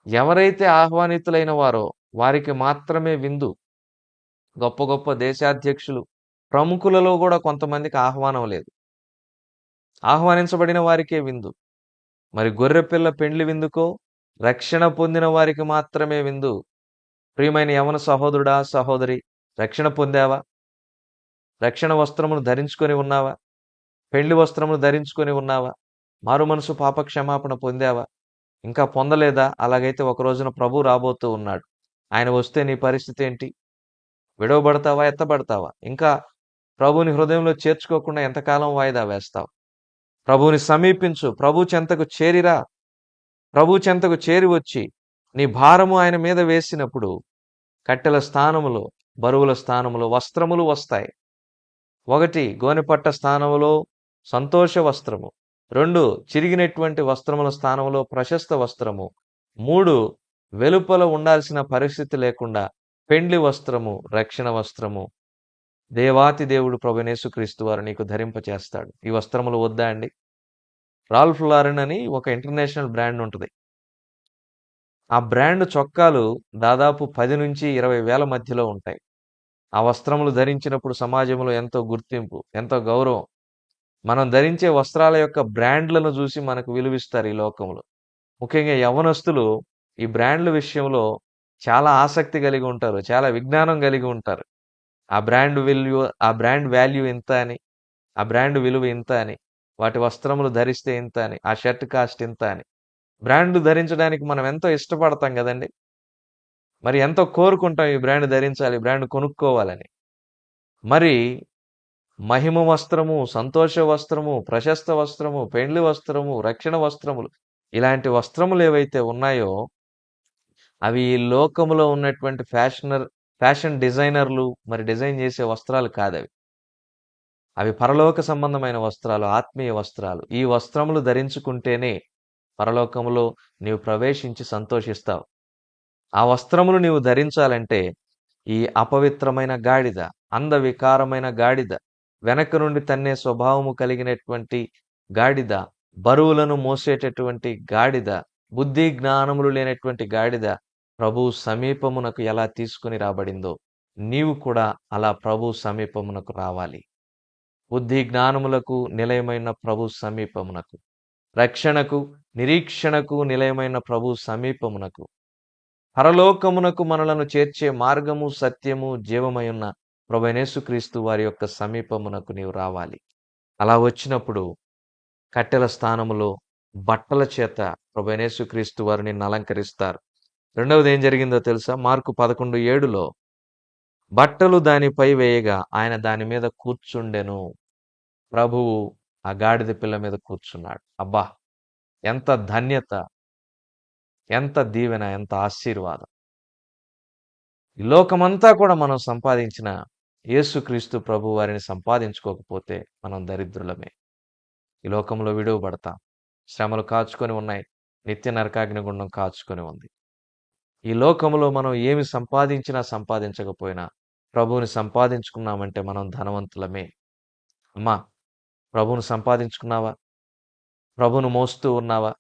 ఎవరైతే ఆహ్వానితులైన వారో వారికి మాత్రమే విందు. గొప్ప గొప్ప దేశాధ్యక్షులు, ప్రముఖులలో కూడా కొంతమందికి ఆహ్వానం లేదు. ఆహ్వానించబడిన వారికే విందు. మరి గొర్రెపిల్ల పెండ్లి విందుకో రక్షణ పొందిన వారికి మాత్రమే విందు. ప్రియమైన యవన సహోదరుడా, సహోదరి, రక్షణ పొందావా? రక్షణ వస్త్రమును ధరించుకొని ఉన్నావా? పెండ్లి వస్త్రమును ధరించుకొని ఉన్నావా? మారు మనసు పాప క్షమాపణ పొందావా? ఇంకా పొందలేదా? అలాగైతే ఒక రోజున ప్రభు రాబోతూ ఉన్నాడు. ఆయన వస్తే నీ పరిస్థితి ఏంటి? విడవబడతావా? ఎత్తబడతావా? ఇంకా ప్రభుని హృదయంలో చేర్చుకోకుండా ఎంతకాలం వాయిదా వేస్తావు? ప్రభుని సమీపించు, ప్రభు చెంతకు చేరిరా. ప్రభు చెంతకు చేరి వచ్చి నీ భారము ఆయన మీద వేసినప్పుడు కట్టెల స్థానములో, బరువుల స్థానములో వస్త్రములు వస్తాయి. 1 గోనెపట్ట స్థానములో సంతోష వస్త్రము, 2 చిరిగినటువంటి వస్త్రముల స్థానంలో ప్రశస్త వస్త్రము, 3 వెలుపల ఉండాల్సిన పరిస్థితి లేకుండా పెండ్లి వస్త్రము, రక్షణ వస్త్రము దేవాతి దేవుడు ప్రభువైన యేసుక్రీస్తు వారు నీకు ధరింపచేస్తాడు. ఈ వస్త్రములు వద్దా అండి? రాల్ఫ్ లారెన్ అని ఒక ఇంటర్నేషనల్ బ్రాండ్ ఉంటుంది. ఆ బ్రాండ్ చొక్కాలు దాదాపు 10 నుంచి 20 వేల మధ్యలో ఉంటాయి. ఆ వస్త్రములు ధరించినప్పుడు సమాజంలో ఎంతో గుర్తింపు, ఎంతో గౌరవం. మనం ధరించే వస్త్రాల యొక్క బ్రాండ్లను చూసి మనకు విలువిస్తారు ఈ లోకంలో. ముఖ్యంగా యవ్వనస్తులు ఈ బ్రాండ్ల విషయంలో చాలా ఆసక్తి కలిగి ఉంటారు, చాలా విజ్ఞానం కలిగి ఉంటారు. ఆ బ్రాండ్ వాల్యూ ఇంత అని, ఆ బ్రాండ్ విలువ ఇంత అని, వాటి వస్త్రములు ధరిస్తే ఇంత అని, ఆ షర్ట్ కాస్ట్ ఇంత అని. బ్రాండ్ ధరించడానికి మనం ఎంతో ఇష్టపడతాం కదండి. మరి ఎంతో కోరుకుంటాం ఈ బ్రాండ్ ధరించాలి, బ్రాండ్ కొనుక్కోవాలని. మరి మహిమ వస్త్రము, సంతోష వస్త్రము, ప్రశస్త వస్త్రము, పెండ్లి వస్త్రము, రక్షణ వస్త్రములు, ఇలాంటి వస్త్రములు ఏవైతే ఉన్నాయో అవి ఈ లోకములో ఉన్నటువంటి ఫ్యాషన్ డిజైనర్లు మరి డిజైన్ చేసే వస్త్రాలు కాదవి. అవి పరలోక సంబంధమైన వస్త్రాలు, ఆత్మీయ వస్త్రాలు. ఈ వస్త్రములు ధరించుకుంటేనే పరలోకములో నీవు ప్రవేశించి సంతోషిస్తావు. ఆ వస్త్రములు నీవు ధరించాలంటే ఈ అపవిత్రమైన గాడిద, అందవికారమైన గాడిద, వెనక నుండి తన్నే స్వభావము కలిగినటువంటి గాడిద, బరువులను మోసేటటువంటి గాడిద, బుద్ధి జ్ఞానములు లేనటువంటి గాడిద ప్రభు సమీపమునకు ఎలా తీసుకుని రాబడిందో నీవు కూడా అలా ప్రభు సమీపమునకు రావాలి. బుద్ధి జ్ఞానములకు నిలయమైన ప్రభు సమీపమునకు, రక్షణకు నిరీక్షణకు నిలయమైన ప్రభు సమీపమునకు, పరలోకమునకు మనలను చేర్చే మార్గము, సత్యము, జీవమయున్న ప్రభువైన యేసుక్రీస్తు వారి యొక్క సమీపమునకు నీవు రావాలి. అలా వచ్చినప్పుడు కట్టెల స్థానములో బట్టల చేత ప్రభువైన యేసుక్రీస్తు వారు నిన్ను అలంకరిస్తారు. రెండవది ఏం జరిగిందో తెలుసా? మార్కు 11:7లో బట్టలు దానిపై వేయగా ఆయన దాని మీద కూర్చుండెను. ప్రభువు ఆ గాడిద పిల్ల మీద కూర్చున్నాడు. అబ్బా, ఎంత ధన్యత, ఎంత దీవెన, ఎంత ఆశీర్వాదం. ఈ లోకమంతా కూడా మనం సంపాదించిన యేసుక్రీస్తు ప్రభు వారిని సంపాదించుకోకపోతే మనం దరిద్రులమే. ఈ లోకంలో విడువబడతాం. శ్రమలు కాచుకొని ఉన్నాయి, నిత్య నరకాగ్నిగుండం కాచుకొని ఉంది. ఈ లోకంలో మనం ఏమి సంపాదించినా సంపాదించకపోయినా ప్రభువుని సంపాదించుకున్నామంటే మనం ధనవంతులమే. అమ్మా, ప్రభువును సంపాదించుకున్నావా? ప్రభువును మోస్తూ ఉన్నావా?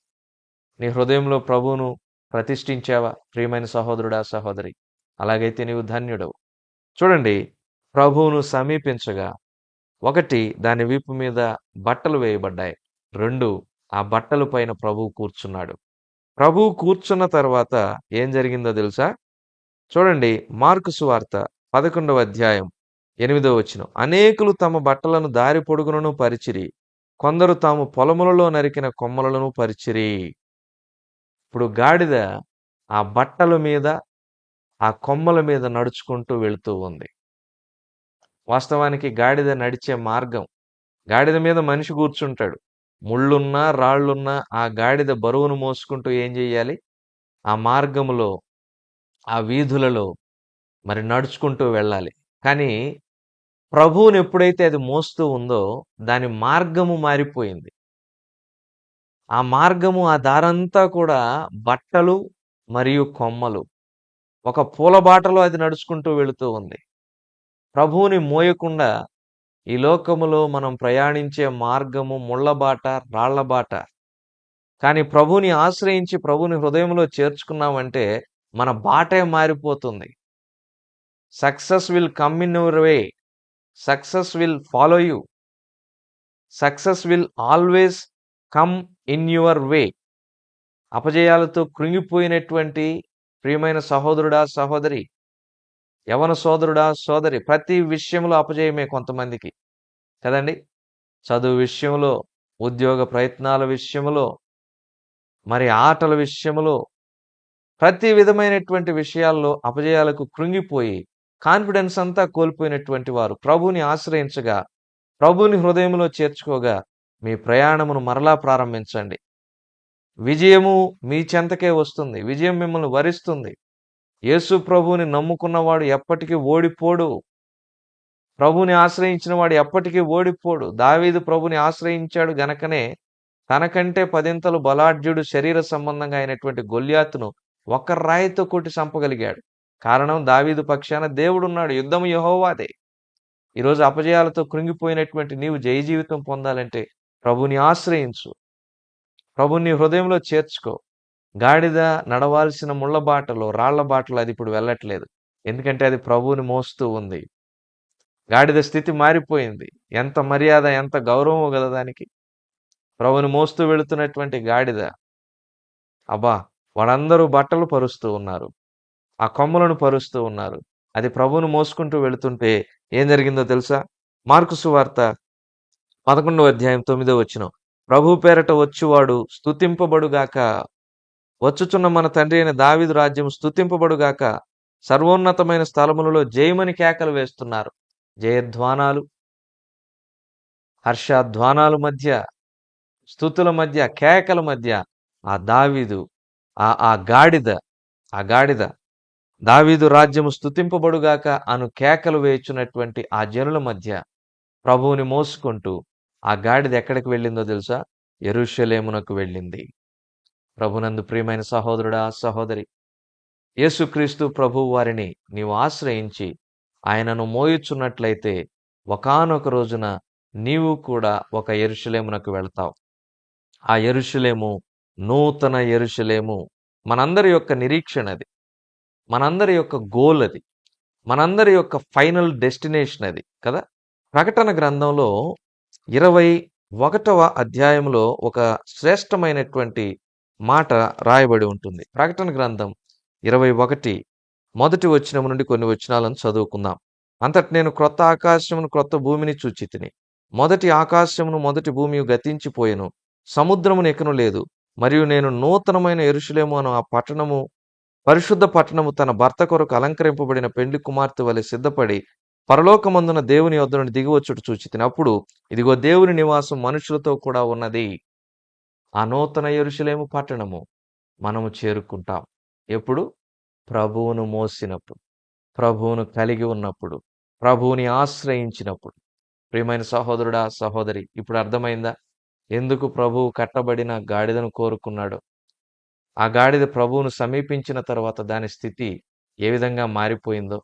నీ హృదయంలో ప్రభువును ప్రతిష్ఠించావా? ప్రియమైన సహోదరుడా, సహోదరి, అలాగైతే నీవు ధన్యుడవు. చూడండి, ప్రభువును సమీపించగా 1 దాని వీపు మీద బట్టలు వేయబడ్డాయి, 2 ఆ బట్టల పైన ప్రభువు కూర్చున్నాడు. ప్రభువు కూర్చున్న తర్వాత ఏం జరిగిందో తెలుసా? చూడండి, మార్కు సువార్త 11వ అధ్యాయం 8వ వచనం. అనేకులు తమ బట్టలను దారి పొడుగునను పరిచిరి, కొందరు తాము పొలములలో నరికిన కొమ్మలను పరిచిరి. ఇప్పుడు గాడిద ఆ బట్టల మీద, ఆ కొమ్మల మీద నడుచుకుంటూ వెళుతూ ఉంది. వాస్తవానికి గాడిద నడిచే మార్గం, గాడిద మీద మనిషి కూర్చుంటాడు. ముళ్ళున్నా రాళ్ళున్నా ఆ గాడిద బరువును మోసుకుంటూ ఏం చెయ్యాలి? ఆ మార్గములో, ఆ వీధులలో మరి నడుచుకుంటూ వెళ్ళాలి. కానీ ప్రభువుని ఎప్పుడైతే అది మోస్తూ ఉందో దాని మార్గము మారిపోయింది. ఆ మార్గము, ఆ దారంతా కూడా బట్టలు మరియు కొమ్మలు. ఒక పూలబాటలో అది నడుచుకుంటూ వెళుతూ ఉంది. ప్రభువుని మోయకుండా ఈ లోకములో మనం ప్రయాణించే మార్గము ముళ్ళబాట, రాళ్లబాట. కానీ ప్రభువుని ఆశ్రయించి ప్రభువుని హృదయంలో చేర్చుకున్నామంటే మన బాటే మారిపోతుంది. Success will come in your way. Success will follow you. Success will always come in your way. అపజయాలతో కృంగిపోయినటువంటి ప్రియమైన సహోదరుడా, సహోదరి, యవన సోదరుడా, సోదరి, ప్రతి విషయంలో అపజయమే కొంతమందికి కదండి. చదువు విషయంలో, ఉద్యోగ ప్రయత్నాల విషయంలో, మరి ఆటల విషయంలో, ప్రతి విధమైనటువంటి విషయాల్లో అపజయాలకు కృంగిపోయి కాన్ఫిడెన్స్ అంతా కోల్పోయినటువంటి వారు ప్రభువుని ఆశ్రయించగా, ప్రభువుని హృదయంలో చేర్చుకోగా మీ ప్రయాణమును మరలా ప్రారంభించండి. విజయము మీ చెంతకే వస్తుంది. విజయం మిమ్మల్ని వరిస్తుంది. యేసు ప్రభువుని నమ్ముకున్నవాడు ఎప్పటికీ ఓడిపోడు. ప్రభువుని ఆశ్రయించిన వాడు ఎప్పటికీ ఓడిపోడు. దావీదు ప్రభుని ఆశ్రయించాడు గనకనే తనకంటే 10 బలాఢ్యుడు శరీర సంబంధంగా అయినటువంటి గొల్యాతును ఒక్క రాయితో కొట్టి చంపగలిగాడు. కారణం, దావీదు పక్షాన దేవుడున్నాడు. యుద్ధము యెహోవాదే. ఈరోజు అపజయాలతో కృంగిపోయినటువంటి నీవు జయ జీవితం పొందాలంటే ప్రభుని ఆశ్రయించు. ప్రభుని హృదయంలో చేర్చుకో. గాడిద నడవాల్సిన ముళ్ళ బాటలో, రాళ్ల బాటలో అది ఇప్పుడు వెళ్ళట్లేదు. ఎందుకంటే అది ప్రభువుని మోస్తూ ఉంది. గాడిద స్థితి మారిపోయింది. ఎంత మర్యాద, ఎంత గౌరవం కదా దానికి. ప్రభుని మోస్తూ వెళుతున్నటువంటి గాడిద, అబ్బా, వాళ్ళందరూ బట్టలు పరుస్తూ ఉన్నారు, ఆ కొమ్మలను పరుస్తూ ఉన్నారు. అది ప్రభువును మోసుకుంటూ వెళుతుంటే ఏం జరిగిందో తెలుసా? మార్కు సువార్త 11వ అధ్యాయం 9వ వచనం. ప్రభు పేరట వచ్చువాడు స్తుతింపబడుగాక. వచ్చుచున్న మన తండ్రి అయిన దావీదు రాజ్యం స్తుతింపబడుగాక. సర్వోన్నతమైన స్థలములలో జయమని కేకలు వేస్తున్నారు. జయధ్వానాలు, హర్షధ్వానాల మధ్య, స్తుతుల మధ్య, కేకల మధ్య ఆ దావీదు, ఆ గాడిద దావీదు రాజ్యము స్తుతింపబడుగాక అను కేకలు వేయుచున్నటువంటి ఆ జనుల మధ్య ప్రభువుని మోసుకుంటూ ఆ గాడిద ఎక్కడికి వెళ్ళిందో తెలుసా? యెరూషలేమునకు వెళ్ళింది. ప్రభునందు ప్రియమైన సహోదరుడా, సహోదరి, యేసుక్రీస్తు ప్రభువు వారిని నీవు ఆశ్రయించి ఆయనను మోయుచున్నట్లయితే ఒకానొక రోజున నీవు కూడా ఒక యెరూషలేమునకు వెళ్తావు. ఆ యెరూషలేము నూతన యెరూషలేము. మనందరి యొక్క నిరీక్షణ అది. మనందరి యొక్క గోల్ అది. మనందరి యొక్క ఫైనల్ డెస్టినేషన్ అది కదా. ప్రకటన గ్రంథంలో 21వ అధ్యాయంలో ఒక శ్రేష్టమైనటువంటి మాట రాయబడి ఉంటుంది. ప్రకటన గ్రంథం 21 మొదటి వచనం నుండి కొన్ని వచనాలను చదువుకుందాం. అంతటి నేను క్రొత్త ఆకాశమును క్రొత్త భూమిని చూచితిని. మొదటి ఆకాశమును మొదటి భూమి గతించిపోయెను, సముద్రమును ఎక్కను లేదు. మరియు నేను నూతనమైన యెరూషలేము అను ఆ పట్టణము, పరిశుద్ధ పట్టణము తన భర్త కొరకు అలంకరింపబడిన పెండ్లి కుమార్తె వలె సిద్ధపడి పరలోకమందున దేవుని యొద్ద నుండి దిగివచ్చుట చూచితిని. అప్పుడు ఇదిగో దేవుని నివాసం మనుషులతో కూడా ఉన్నది. ఆ నూతన యెరూషలేము పట్టణము మనము చేరుకుంటాం. ఎప్పుడు? ప్రభువును మోసినప్పుడు, ప్రభువును కలిగి ఉన్నప్పుడు, ప్రభువుని ఆశ్రయించినప్పుడు. ప్రియమైన సహోదరుడా, సహోదరి, ఇప్పుడు అర్థమైందా ఎందుకు ప్రభువు కట్టబడిన గాడిదను కోరుకున్నాడు? ఆ గాడిద ప్రభువును సమీపించిన తర్వాత దాని స్థితి ఏ విధంగా మారిపోయిందో.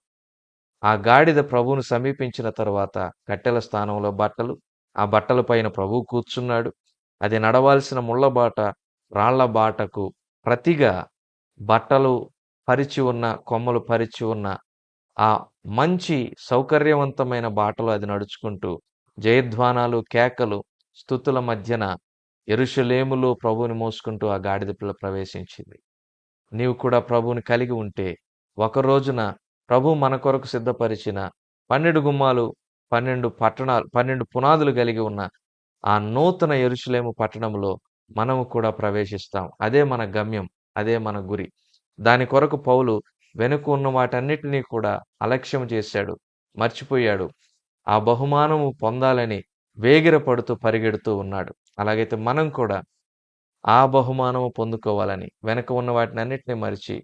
ఆ గాడిద ప్రభువును సమీపించిన తర్వాత కట్టెల స్థానంలో బట్టలు, ఆ బట్టల పైన ప్రభువు కూర్చున్నాడు. అది నడవాల్సిన ముళ్ళబాట, రాళ్ల బాటకు ప్రతిగా బట్టలు పరిచి ఉన్న, కొమ్మలు పరిచి ఉన్న ఆ మంచి సౌకర్యవంతమైన బాటలో అది నడుచుకుంటూ జయధ్వానాలు, కేకలు, స్తుతుల మధ్యన యెరూషలేములో ప్రభువుని మోసుకుంటూ ఆ గాడిద పిల్ల ప్రవేశించింది. నీవు కూడా ప్రభువుని కలిగి ఉంటే, ఒక రోజున ప్రభువు మన కొరకు సిద్ధపరిచిన 12 గుమ్మాలు, 12 పునాదులు కలిగి ఉన్న ఆ నూతన యెరూషలేము పట్టణంలో మనము కూడా ప్రవేశిస్తాం. అదే మన గమ్యం. అదే మన గురి. దాని కొరకు పౌలు వెనుక ఉన్న వాటన్నిటినీ కూడా అలక్ష్యం చేశాడు, మర్చిపోయాడు. ఆ బహుమానము పొందాలని వేగిరపడుతూ పరిగెడుతూ ఉన్నాడు. అలాగైతే మనం కూడా ఆ బహుమానము పొందుకోవాలని వెనక ఉన్న వాటినన్నిటిని మరిచి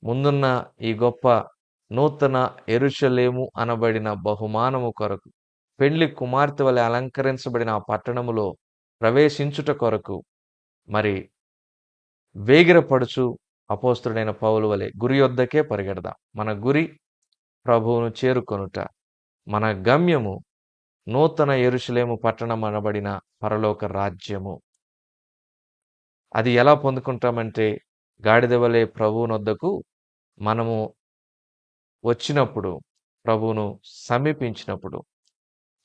ముందున్న ఈ గొప్ప నూతన యెరూషలేము అనబడిన బహుమానము కొరకు పెళ్లి కుమార్తె వలె అలంకరించబడిన ఆ పట్టణములో ప్రవేశించుట కొరకు మరి వేగిరపడుచు అపోస్తుడైన పౌలు వలె గురి యొద్దకే పరిగెడదాం. మన గురి ప్రభువును చేరుకొనుట. మన గమ్యము నూతన యెరూషలేము పట్టణం అనబడిన పరలోక రాజ్యము. అది ఎలా పొందుకుంటామంటే గాడిద వలె ప్రభువునొద్దకు మనము వచ్చినప్పుడు, ప్రభువును సమీపించినప్పుడు,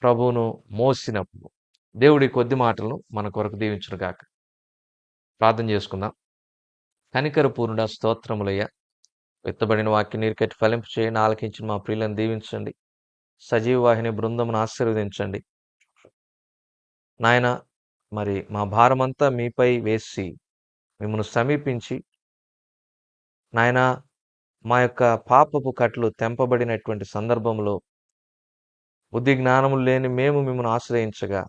ప్రభువును మోసినప్పుడు. దేవుడి కొద్ది మాటలను మన కొరకు దీవించునుగాక. ప్రార్థన చేసుకుందాం. కనికరపూర్ణుడా, స్తోత్రములయ్యా. విత్తబడిన వాక్యం నీరు కట్టి ఫలింపు చేయండి. ఆలకించిన మా ప్రియులను దీవించండి. సజీవ వాహిని బృందమును ఆశీర్వదించండి. నాయన, మరి మా భారమంతా మీపై వేసి మిమ్మల్ని సమీపించి నాయన, మా యొక్క పాపపు కట్లు తెంపబడినటువంటి సందర్భంలో బుద్ధి జ్ఞానములు లేని మేము మిమ్మల్ని ఆశ్రయించగా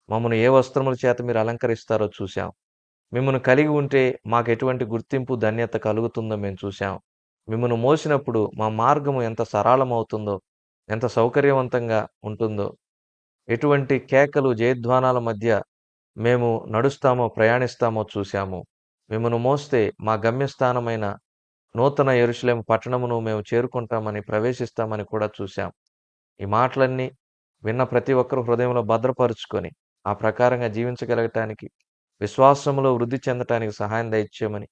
మమ్మల్ని ఏ వస్త్రముల చేత మీరు అలంకరిస్తారో చూశాం. మిమ్మల్ని కలిగి ఉంటే మాకు ఎటువంటి గుర్తింపు, ధన్యత కలుగుతుందో మేము చూశాం. మిమ్మల్ని మోసినప్పుడు మా మార్గము ఎంత సరళమవుతుందో, ఎంత సౌకర్యవంతంగా ఉంటుందో, ఎటువంటి కేకలు, జయధ్వానాల మధ్య మేము నడుస్తామో, ప్రయాణిస్తామో చూశాము. మిమ్మల్ని మోస్తే మా గమ్యస్థానమైన నూతన యెరూషలేము పట్టణమును మేము చేరుకుంటామని, ప్రవేశిస్తామని కూడా చూశాం. ఈ మాటలన్నీ విన్న ప్రతి ఒక్కరు హృదయంలో భద్రపరుచుకొని ఆ ప్రకారంగా జీవించగలగటానికి, విశ్వాసంలో వృద్ధి చెందటానికి సహాయం దయచేయమని,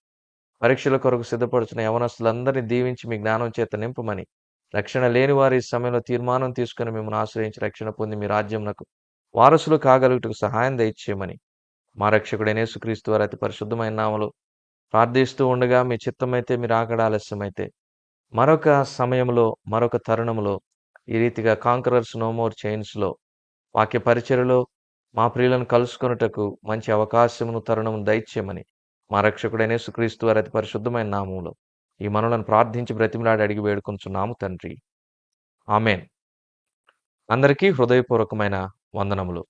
పరీక్షల కొరకు సిద్ధపడుతున్న యవనస్తులందరినీ దీవించి మీ జ్ఞానం చేత నింపమని, రక్షణ లేని వారి ఈ సమయంలో తీర్మానం తీసుకుని మిమ్మల్ని ఆశ్రయించి రక్షణ పొంది మీ రాజ్యంనకు వారసులు కాగలుగుటకు సహాయం దయచేయమని, మా రక్షకుడైన యేసుక్రీస్తు వారి అతి పరిశుద్ధమైన నామములో ప్రార్థిస్తూ ఉండగా, మీ చిత్తమైతే, మీరు ఆకడ ఆలస్యమైతే మరొక సమయంలో, మరొక తరుణంలో ఈ రీతిగా కాంకరర్స్ నో మోర్ చైన్స్లో వాక్య పరిచర్యలో మా ప్రియులను కలుసుకొనుటకు మంచి అవకాశమును, తరుణమును దయచేయమని మా రక్షకుడైన యేసుక్రీస్తు వారి అతి పరిశుద్ధమైన నామములో ఈ మనలను ప్రార్థించి బ్రతిమలాడి అడిగి వేడుకొంచున్నాము తండ్రి. ఆమేన్. అందరికీ హృదయపూర్వకమైన వందనములు.